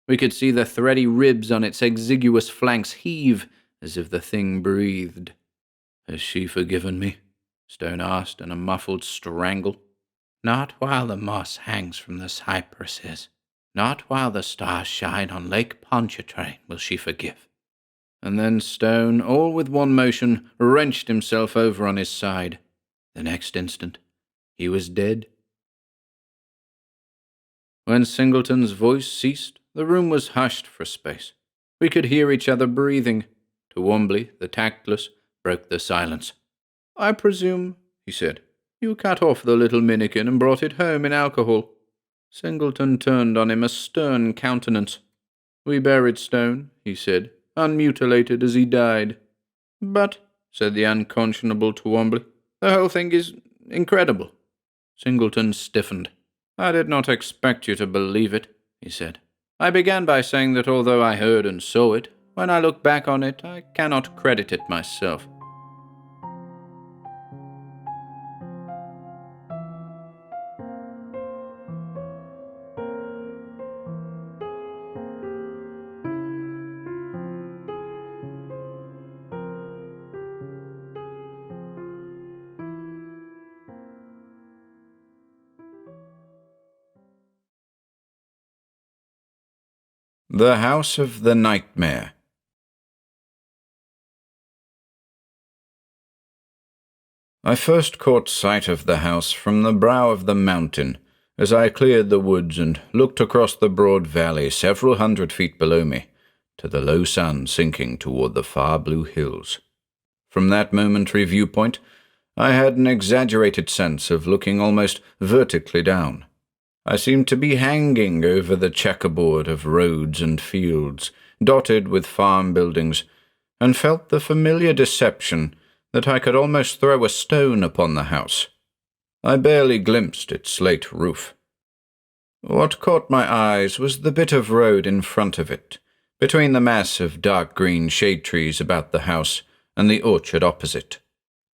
We could see the thready ribs on its exiguous flanks heave as if the thing breathed. "Has she forgiven me?" Stone asked in a muffled strangle. "Not while the moss hangs from the cypresses. Not while the stars shine on Lake Pontchartrain will she forgive." And then Stone, all with one motion, wrenched himself over on his side. The next instant, he was dead. When Singleton's voice ceased, the room was hushed for a space. We could hear each other breathing. Twombly, the tactless, broke the silence. "I presume," he said, "you cut off the little Minnikin and brought it home in alcohol." Singleton turned on him a stern countenance. "We buried Stone," he said, "unmutilated as he died." "But," said the unconscionable Twombly, "the whole thing is incredible." Singleton stiffened. "I did not expect you to believe it," he said. "I began by saying that although I heard and saw it, when I look back on it, I cannot credit it myself." The House of the Nightmare. I first caught sight of the house from the brow of the mountain as I cleared the woods and looked across the broad valley several 100 feet below me to the low sun sinking toward the far blue hills. From that momentary viewpoint, I had an exaggerated sense of looking almost vertically down. I seemed to be hanging over the checkerboard of roads and fields, dotted with farm buildings, and felt the familiar deception that I could almost throw a stone upon the house. I barely glimpsed its slate roof. What caught my eyes was the bit of road in front of it, between the mass of dark green shade trees about the house and the orchard opposite.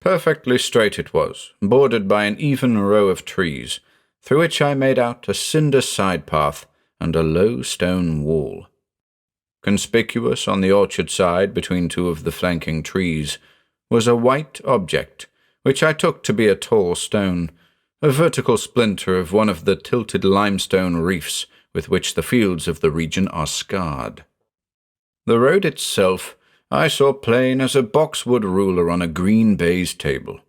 Perfectly straight it was, bordered by an even row of trees, through which I made out a cinder side path and a low stone wall. Conspicuous on the orchard side between two of the flanking trees was a white object, which I took to be a tall stone, a vertical splinter of one of the tilted limestone reefs with which the fields of the region are scarred. The road itself I saw plain as a boxwood ruler on a green baize table.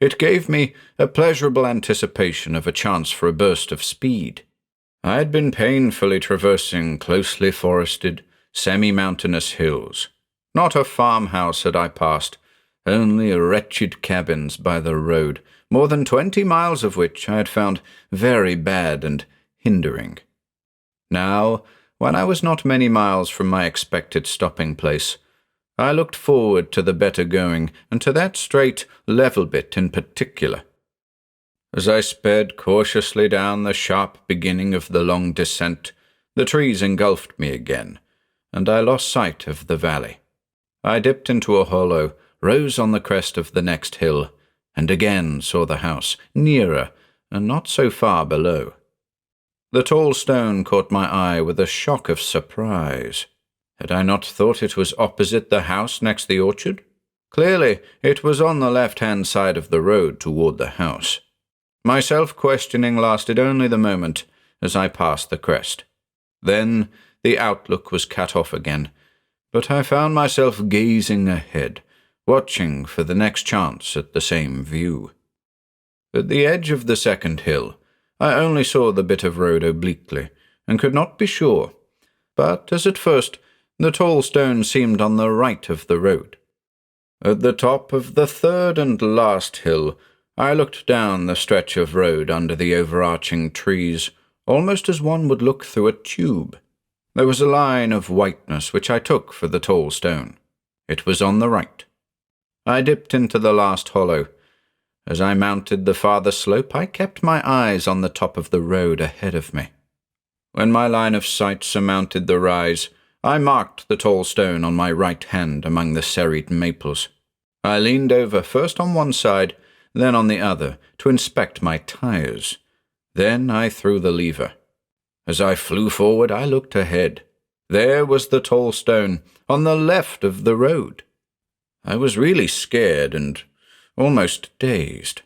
It gave me a pleasurable anticipation of a chance for a burst of speed. I had been painfully traversing closely forested, semi-mountainous hills. Not a farmhouse had I passed, only wretched cabins by the road, more than 20 miles of which I had found very bad and hindering. Now, when I was not many miles from my expected stopping place, I looked forward to the better going, and to that straight, level bit in particular. As I sped cautiously down the sharp beginning of the long descent, the trees engulfed me again, and I lost sight of the valley. I dipped into a hollow, rose on the crest of the next hill, and again saw the house, nearer, and not so far below. The tall stone caught my eye with a shock of surprise. Had I not thought it was opposite the house next the orchard? Clearly, it was on the left-hand side of the road toward the house. My self-questioning lasted only the moment as I passed the crest. Then the outlook was cut off again, but I found myself gazing ahead, watching for the next chance at the same view. At the edge of the second hill, I only saw the bit of road obliquely, and could not be sure, but as at first, the tall stone seemed on the right of the road. At the top of the third and last hill, I looked down the stretch of road under the overarching trees, almost as one would look through a tube. There was a line of whiteness which I took for the tall stone. It was on the right. I dipped into the last hollow. As I mounted the farther slope, I kept my eyes on the top of the road ahead of me. When my line of sight surmounted the rise, I marked the tall stone on my right hand among the serried maples. I leaned over, first on one side, then on the other, to inspect my tires. Then I threw the lever. As I flew forward, I looked ahead. There was the tall stone, on the left of the road. I was really scared and almost dazed.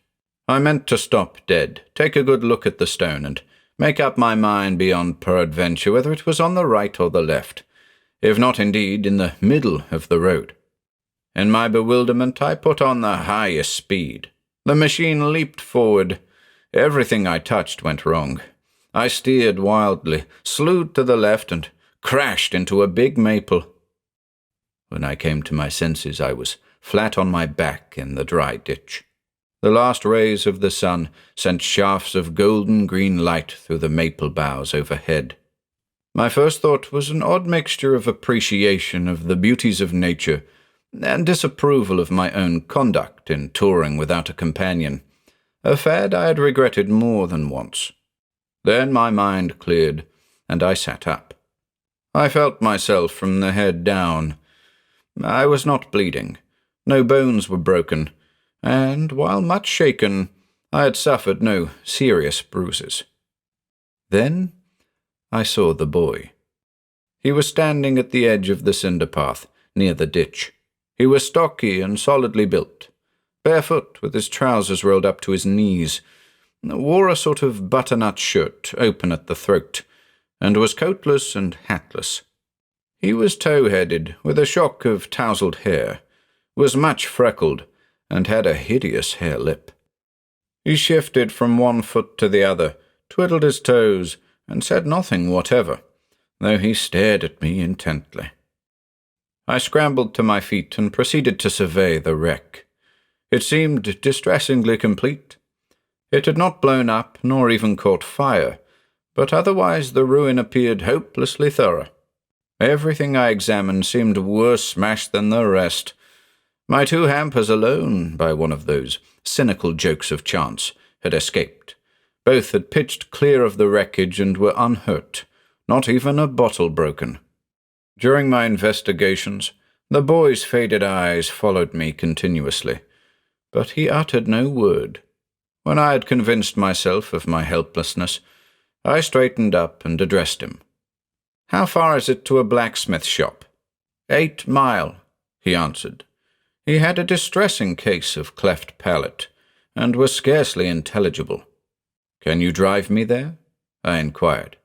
I meant to stop dead, take a good look at the stone, and make up my mind beyond peradventure whether it was on the right or the left, if not indeed in the middle of the road. In my bewilderment, I put on the highest speed. The machine leaped forward. Everything I touched went wrong. I steered wildly, slewed to the left, and crashed into a big maple. When I came to my senses, I was flat on my back in the dry ditch. The last rays of the sun sent shafts of golden-green light through the maple boughs overhead. My first thought was an odd mixture of appreciation of the beauties of nature and disapproval of my own conduct in touring without a companion, a fad I had regretted more than once. Then my mind cleared, and I sat up. I felt myself from the head down. I was not bleeding. No bones were broken, and, while much shaken, I had suffered no serious bruises. Then I saw the boy. He was standing at the edge of the cinder path, near the ditch. He was stocky and solidly built, barefoot with his trousers rolled up to his knees, wore a sort of butternut shirt open at the throat, and was coatless and hatless. He was tow-headed, with a shock of tousled hair, was much freckled, and had a hideous hare lip. He shifted from one foot to the other, twiddled his toes, and said nothing whatever, though he stared at me intently. I scrambled to my feet and proceeded to survey the wreck. It seemed distressingly complete. It had not blown up, nor even caught fire, but otherwise the ruin appeared hopelessly thorough. Everything I examined seemed worse smashed than the rest. My 2 hampers alone, by one of those cynical jokes of chance, had escaped. Both had pitched clear of the wreckage and were unhurt, not even a bottle broken. During my investigations, the boy's faded eyes followed me continuously, but he uttered no word. When I had convinced myself of my helplessness, I straightened up and addressed him. "How far is it to a blacksmith shop?" 8 mile, he answered. He had a distressing case of cleft palate, and was scarcely intelligible. "Can you drive me there?" I inquired.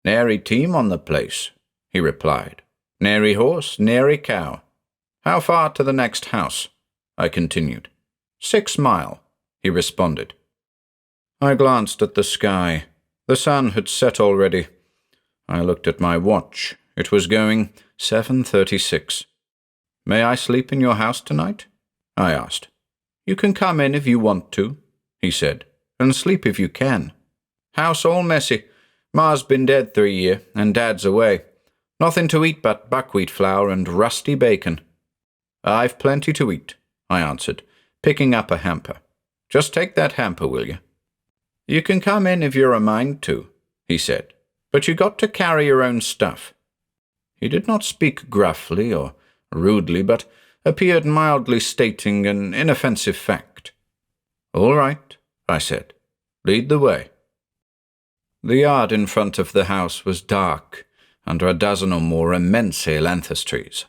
"Nary team on the place," he replied. "Nary horse, nary cow." "How far to the next house?" I continued. 6 mile, he responded. I glanced at the sky. The sun had set already. I looked at my watch. It was going 7:36. "May I sleep in your house tonight?" I asked. "You can come in if you want to," he said, "and sleep if you can. House all messy. Ma's been dead 3 year, and Dad's away. Nothing to eat but buckwheat flour and rusty bacon." "I've plenty to eat," I answered, picking up a hamper. "Just take that hamper, will you?" "You can come in if you're a mind to," he said, "but you got to carry your own stuff." He did not speak gruffly or rudely, but appeared mildly stating an inoffensive fact. "All right," I said. "Lead the way." The yard in front of the house was dark, under a dozen or more immense ailanthus trees.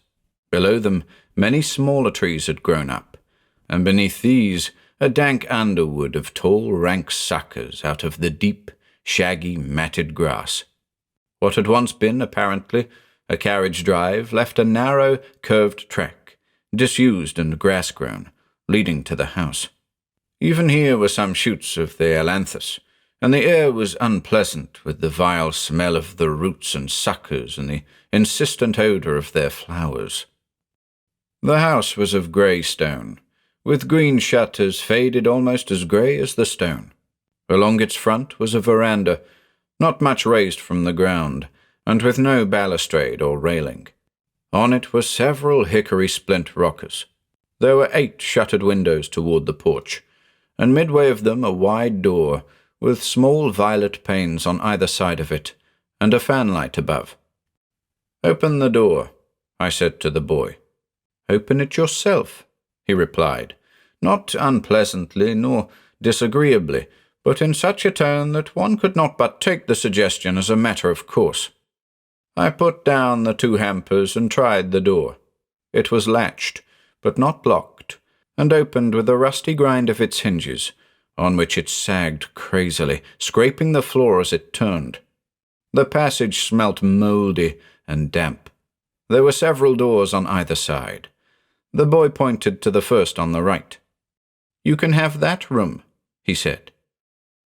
Below them, many smaller trees had grown up, and beneath these, a dank underwood of tall, rank suckers out of the deep, shaggy, matted grass. What had once been, apparently, a carriage drive left a narrow, curved track, disused and grass-grown, leading to the house. Even here were some shoots of the ailanthus, and the air was unpleasant with the vile smell of the roots and suckers and the insistent odour of their flowers. The house was of grey stone, with green shutters faded almost as grey as the stone. Along its front was a veranda, not much raised from the ground, and with no balustrade or railing. On it were several hickory splint rockers. There were 8 shuttered windows toward the porch, and midway of them a wide door, with small violet panes on either side of it, and a fanlight above. "Open the door," I said to the boy. "Open it yourself," he replied, not unpleasantly nor disagreeably, but in such a tone that one could not but take the suggestion as a matter of course. I put down the 2 hampers and tried the door. It was latched, but not locked, and opened with a rusty grind of its hinges, on which it sagged crazily, scraping the floor as it turned. The passage smelt mouldy and damp. There were several doors on either side. The boy pointed to the first on the right. "You can have that room," he said.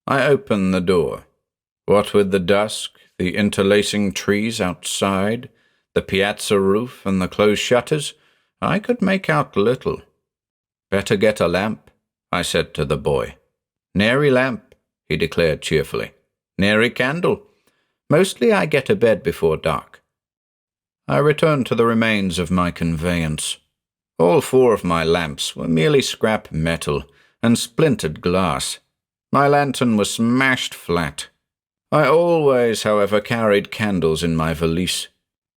I opened the door. What with the dusk, the interlacing trees outside, the piazza roof, and the closed shutters, I could make out little. "Better get a lamp," I said to the boy. "Nary lamp," he declared cheerfully. "Nary candle. Mostly I get to bed before dark." I returned to the remains of my conveyance. All 4 of my lamps were merely scrap metal and splintered glass. My lantern was smashed flat. I always, however, carried candles in my valise.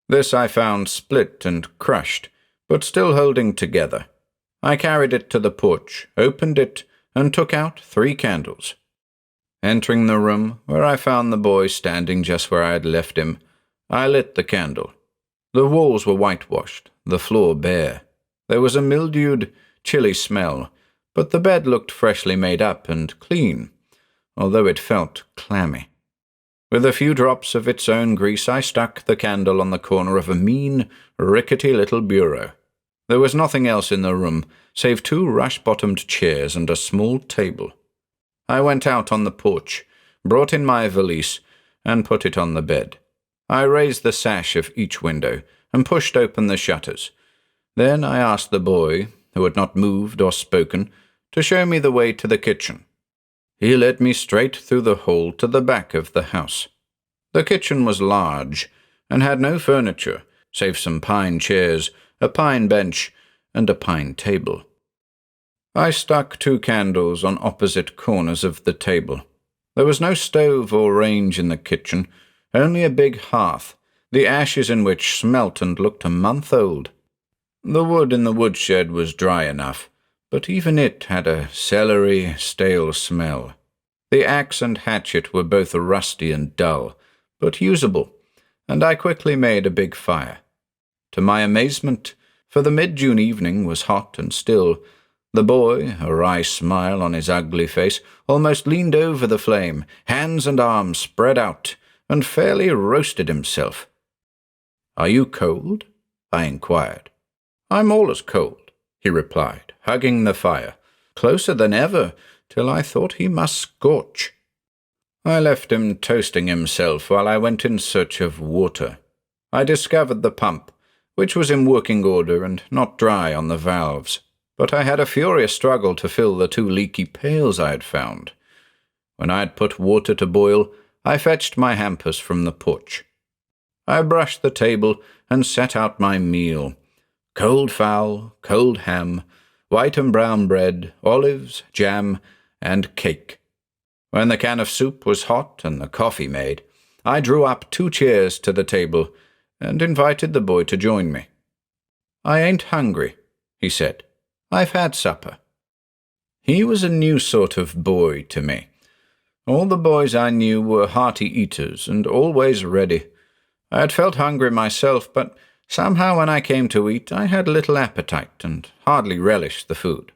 This I found split and crushed, but still holding together. I carried it to the porch, opened it, and took out 3 candles. Entering the room, where I found the boy standing just where I had left him, I lit the candle. The walls were whitewashed, the floor bare. There was a mildewed, chilly smell, but the bed looked freshly made up and clean, although it felt clammy. With a few drops of its own grease, I stuck the candle on the corner of a mean, rickety little bureau. There was nothing else in the room, save 2 rush-bottomed chairs and a small table. I went out on the porch, brought in my valise, and put it on the bed. I raised the sash of each window and pushed open the shutters. Then I asked the boy, who had not moved or spoken, to show me the way to the kitchen. He led me straight through the hall to the back of the house. The kitchen was large, and had no furniture, save some pine chairs, a pine bench, and a pine table. I stuck 2 candles on opposite corners of the table. There was no stove or range in the kitchen, only a big hearth, the ashes in which smelt and looked a month old. The wood in the woodshed was dry enough, but even it had a celery, stale smell. The axe and hatchet were both rusty and dull, but usable, and I quickly made a big fire. To my amazement, for the mid-June evening was hot and still, the boy, a wry smile on his ugly face, almost leaned over the flame, hands and arms spread out, and fairly roasted himself. "Are you cold?" I inquired. "I'm allus cold," he replied, hugging the fire, closer than ever, till I thought he must scorch. I left him toasting himself while I went in search of water. I discovered the pump, which was in working order and not dry on the valves, but I had a furious struggle to fill the 2 leaky pails I had found. When I had put water to boil, I fetched my hampers from the porch. I brushed the table and set out my meal. Cold fowl, cold ham, white and brown bread, olives, jam, and cake. When the can of soup was hot and the coffee made, I drew up 2 chairs to the table and invited the boy to join me. "I ain't hungry," he said. "I've had supper." He was a new sort of boy to me. All the boys I knew were hearty eaters and always ready. I had felt hungry myself, but somehow when I came to eat, I had little appetite and hardly relished the food.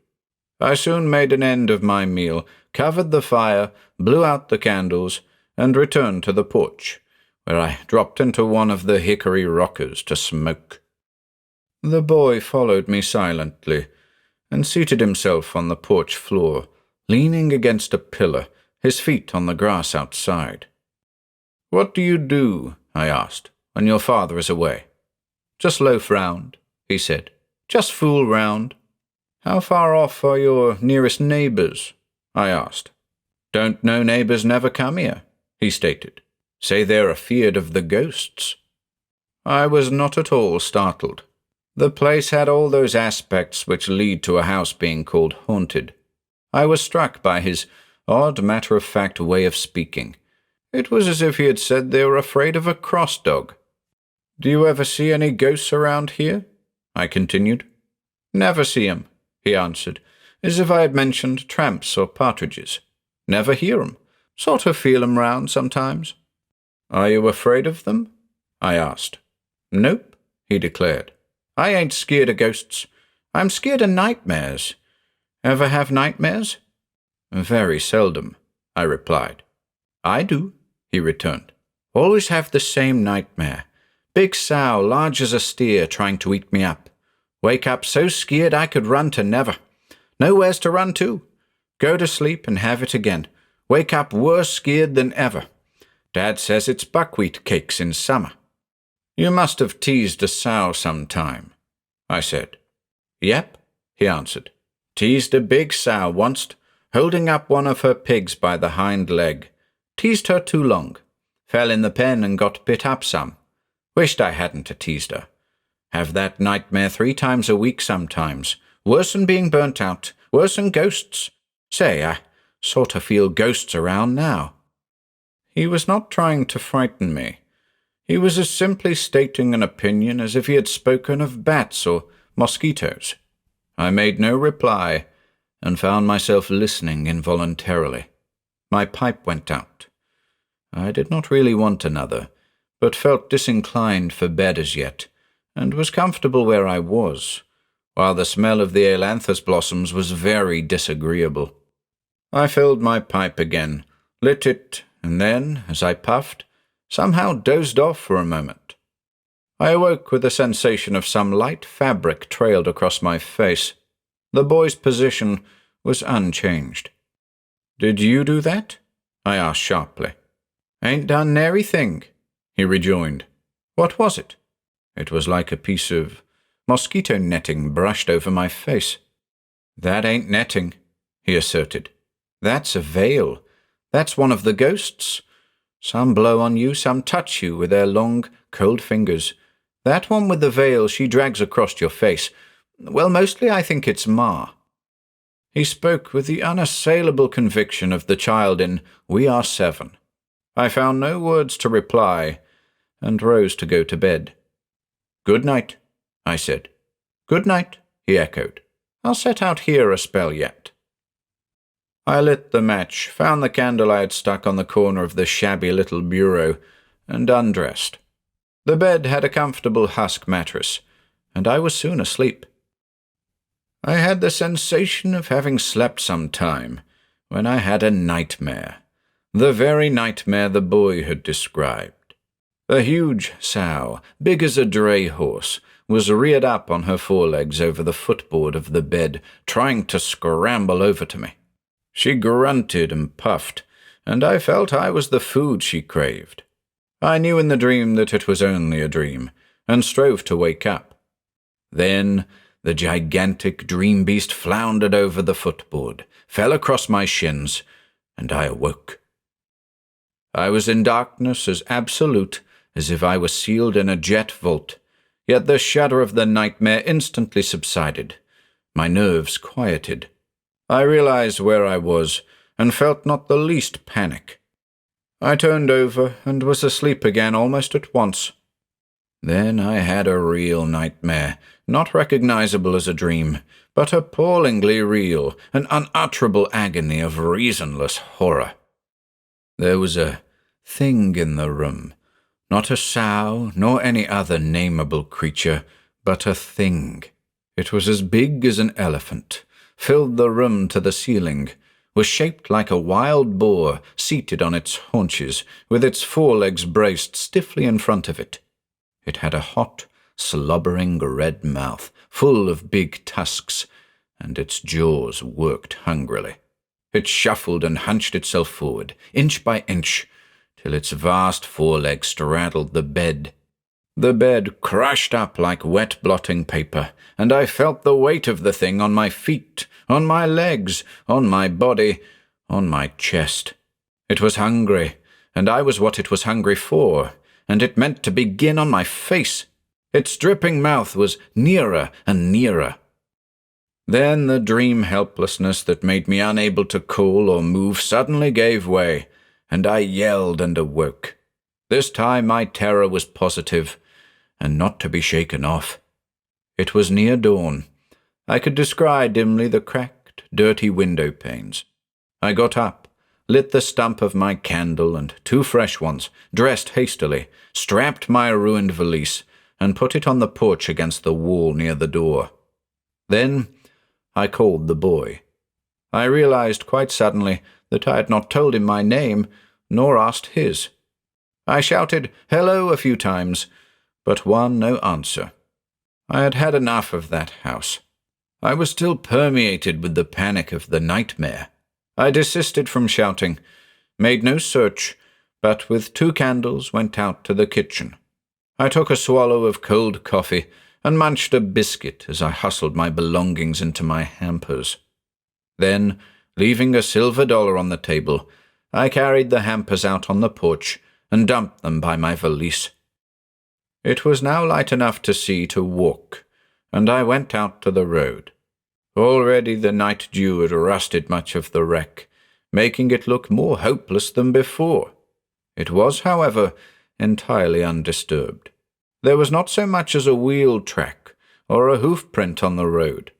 I soon made an end of my meal, covered the fire, blew out the candles, and returned to the porch, where I dropped into one of the hickory rockers to smoke. The boy followed me silently, and seated himself on the porch floor, leaning against a pillar, his feet on the grass outside. "What do you do," I asked, "when your father is away?" "Just loaf round," he said. "Just fool round." "How far off are your nearest neighbours?" I asked. "Don't know neighbours never come here," he stated. "Say they're afeard of the ghosts." I was not at all startled. The place had all those aspects which lead to a house being called haunted. I was struck by his odd matter-of-fact way of speaking. It was as if he had said they were afraid of a cross dog. "Do you ever see any ghosts around here?" I continued. "Never see 'em," he answered, as if I had mentioned tramps or partridges. "Never hear 'em. Sort of feel 'em round sometimes." "Are you afraid of them?" I asked. "Nope," he declared. "I ain't scared of ghosts. I'm scared of nightmares. Ever have nightmares?" "Very seldom," I replied. "I do," he returned. "Always have the same nightmare. Big sow, large as a steer, trying to eat me up. Wake up so scared I could run to never. Nowheres to run to. Go to sleep and have it again. Wake up worse scared than ever. Dad says it's buckwheat cakes in summer." "You must have teased a sow sometime," I said. "Yep," he answered. "Teased a big sow once, holding up one of her pigs by the hind leg. Teased her too long. Fell in the pen and got bit up some. Wished I hadn't teased her. Have that nightmare 3 times a week sometimes. Worse'n being burnt out. Worse'n ghosts. Say, I sort of feel ghosts around now." He was not trying to frighten me. He was as simply stating an opinion as if he had spoken of bats or mosquitoes. I made no reply, and found myself listening involuntarily. My pipe went out. I did not really want another, but felt disinclined for bed as yet, and was comfortable where I was, while the smell of the ailanthus blossoms was very disagreeable. I filled my pipe again, lit it, and then, as I puffed, somehow dozed off for a moment. I awoke with a sensation of some light fabric trailed across my face. The boy's position was unchanged. "Did you do that?" I asked sharply. "Ain't done nary thing," he rejoined. "What was it?" It was like a piece of mosquito netting brushed over my face. "That ain't netting," he asserted. "That's a veil. That's one of the ghosts. Some blow on you, some touch you with their long, cold fingers. That one with the veil she drags across your face. Well, mostly I think it's Ma." He spoke with the unassailable conviction of the child in We Are Seven. I found no words to reply, and rose to go to bed. "Good night," I said. "Good night," he echoed. "I'll set out here a spell yet." I lit the match, found the candle I had stuck on the corner of the shabby little bureau, and undressed. The bed had a comfortable husk mattress, and I was soon asleep. I had the sensation of having slept some time, when I had a nightmare, the very nightmare the boy had described. A huge sow, big as a dray horse, was reared up on her forelegs over the footboard of the bed, trying to scramble over to me. She grunted and puffed, and I felt I was the food she craved. I knew in the dream that it was only a dream, and strove to wake up. Then the gigantic dream beast floundered over the footboard, fell across my shins, and I awoke. I was in darkness as absolute as if I were sealed in a jet vault, yet the shudder of the nightmare instantly subsided. My nerves quieted. I realized where I was, and felt not the least panic. I turned over and was asleep again almost at once. Then I had a real nightmare, not recognizable as a dream, but appallingly real, an unutterable agony of reasonless horror. There was a thing in the room, not a sow nor any other nameable creature, but a thing. It was as big as an elephant, filled the room to the ceiling, was shaped like a wild boar seated on its haunches, with its forelegs braced stiffly in front of it. It had a hot, slobbering red mouth, full of big tusks, and its jaws worked hungrily. It shuffled and hunched itself forward, inch by inch, till its vast forelegs straddled the bed. The bed crushed up like wet blotting paper, and I felt the weight of the thing on my feet, on my legs, on my body, on my chest. It was hungry, and I was what it was hungry for, and it meant to begin on my face. Its dripping mouth was nearer and nearer. Then the dream helplessness that made me unable to call or move suddenly gave way, and I yelled and awoke. This time my terror was positive, and not to be shaken off. It was near dawn. I could descry dimly the cracked, dirty window panes. I got up, lit the stump of my candle and 2 fresh ones, dressed hastily, strapped my ruined valise, and put it on the porch against the wall near the door. Then I called the boy. I realized quite suddenly that I had not told him my name, nor asked his. I shouted "hello" a few times, but won no answer. I had had enough of that house. I was still permeated with the panic of the nightmare. I desisted from shouting, made no search, but with 2 candles went out to the kitchen. I took a swallow of cold coffee and munched a biscuit as I hustled my belongings into my hampers. Then, leaving a silver dollar on the table, I carried the hampers out on the porch and dumped them by my valise. It was now light enough to see to walk, and I went out to the road. Already the night dew had rusted much of the wreck, making it look more hopeless than before. It was, however, entirely undisturbed. There was not so much as a wheel track or a hoof print on the road.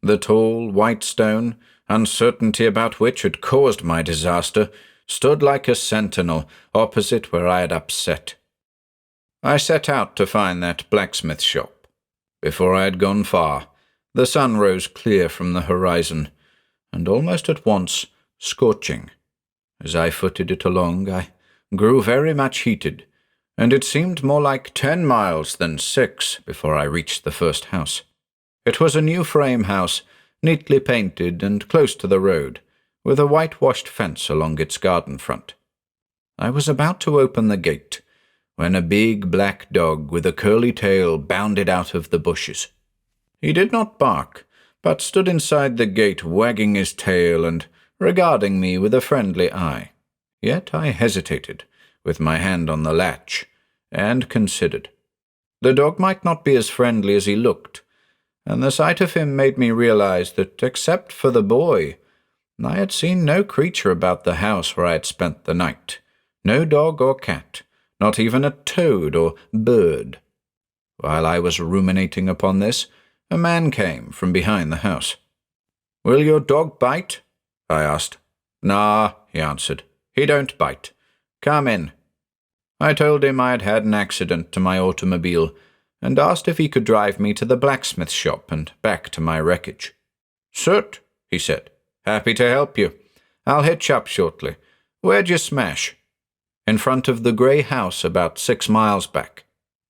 The tall, white stone, uncertainty about which had caused my disaster, stood like a sentinel opposite where I had upset. I set out to find that blacksmith shop. Before I had gone far, the sun rose clear from the horizon, and almost at once scorching. As I footed it along, I grew very much heated, and it seemed more like 10 miles than 6 before I reached the first house. It was a new frame house, neatly painted and close to the road, with a whitewashed fence along its garden front. I was about to open the gate, when a big black dog with a curly tail bounded out of the bushes. He did not bark, but stood inside the gate wagging his tail and regarding me with a friendly eye. Yet I hesitated, with my hand on the latch, and considered. The dog might not be as friendly as he looked, and the sight of him made me realize that, except for the boy, I had seen no creature about the house where I had spent the night, no dog or cat, not even a toad or bird. While I was ruminating upon this, a man came from behind the house. "Will your dog bite?" I asked. "Nah," he answered. "He don't bite. Come in." I told him I had had an accident to my automobile, and asked if he could drive me to the blacksmith shop and back to my wreckage. "Cert," he said. "Happy to help you. I'll hitch up shortly. Where'd you smash?" "In front of the grey house about 6 miles back,"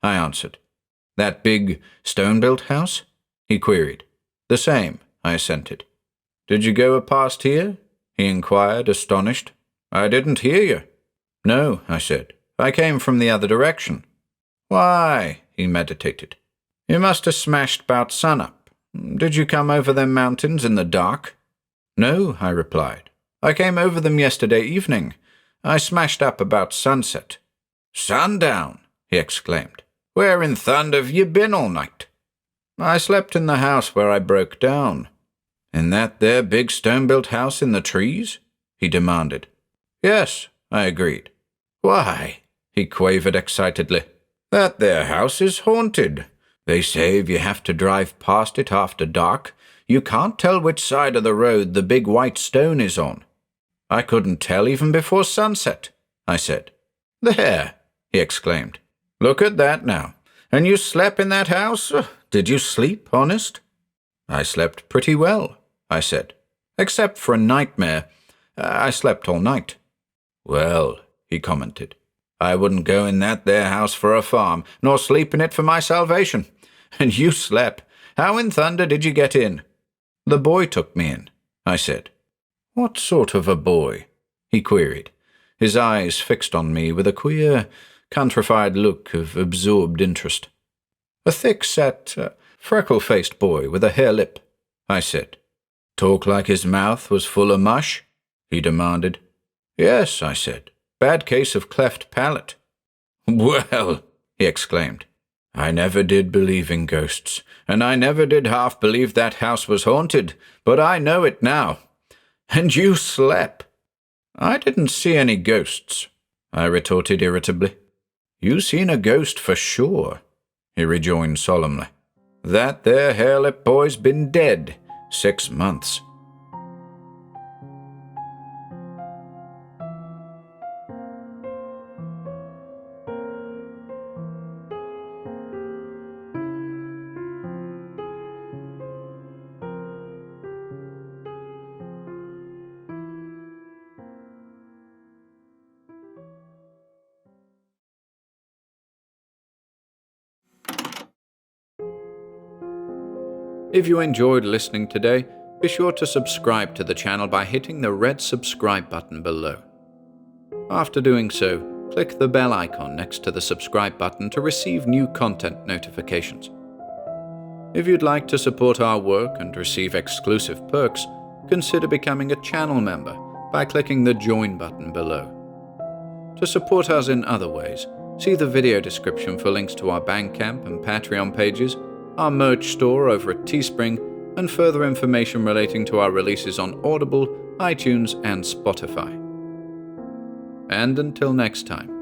I answered. "That big, stone-built house?" he queried. "The same," I assented. "Did you go past here?" he inquired, astonished. I didn't hear you. No, I said. I came from the other direction. Why? He meditated. You must have smashed about sunup. Did you come over them mountains in the dark? No, I replied. I came over them yesterday evening. I smashed up about sunset. Sundown, he exclaimed. Where in thunder have you been all night? I slept in the house where I broke down. In that there big stone-built house in the trees? He demanded. Yes, I agreed. Why? He quavered excitedly. That there house is haunted. They say if you have to drive past it after dark, you can't tell which side of the road the big white stone is on. I couldn't tell even before sunset, I said. There, he exclaimed. Look at that now. And you slept in that house? Did you sleep, honest? I slept pretty well, I said. Except for a nightmare. I slept all night. Well, he commented, I wouldn't go in that there house for a farm, nor sleep in it for my salvation. And you slept. How in thunder did you get in? The boy took me in, I said. What sort of a boy? He queried, his eyes fixed on me with a queer, countrified look of absorbed interest. A thick-set, freckle-faced boy with a hare lip, I said. Talk like his mouth was full of mush? He demanded. Yes, I said. Bad case of cleft palate. Well, he exclaimed, I never did believe in ghosts, and I never did half believe that house was haunted, but I know it now. And you slept. I didn't see any ghosts, I retorted irritably. You seen a ghost for sure, he rejoined solemnly. That there hare-lip boy's been dead 6 months. If you enjoyed listening today, be sure to subscribe to the channel by hitting the red subscribe button below. After doing so, click the bell icon next to the subscribe button to receive new content notifications. If you'd like to support our work and receive exclusive perks, consider becoming a channel member by clicking the join button below. To support us in other ways, see the video description for links to our Bandcamp and Patreon pages, our merch store over at Teespring, and further information relating to our releases on Audible, iTunes, and Spotify. And until next time.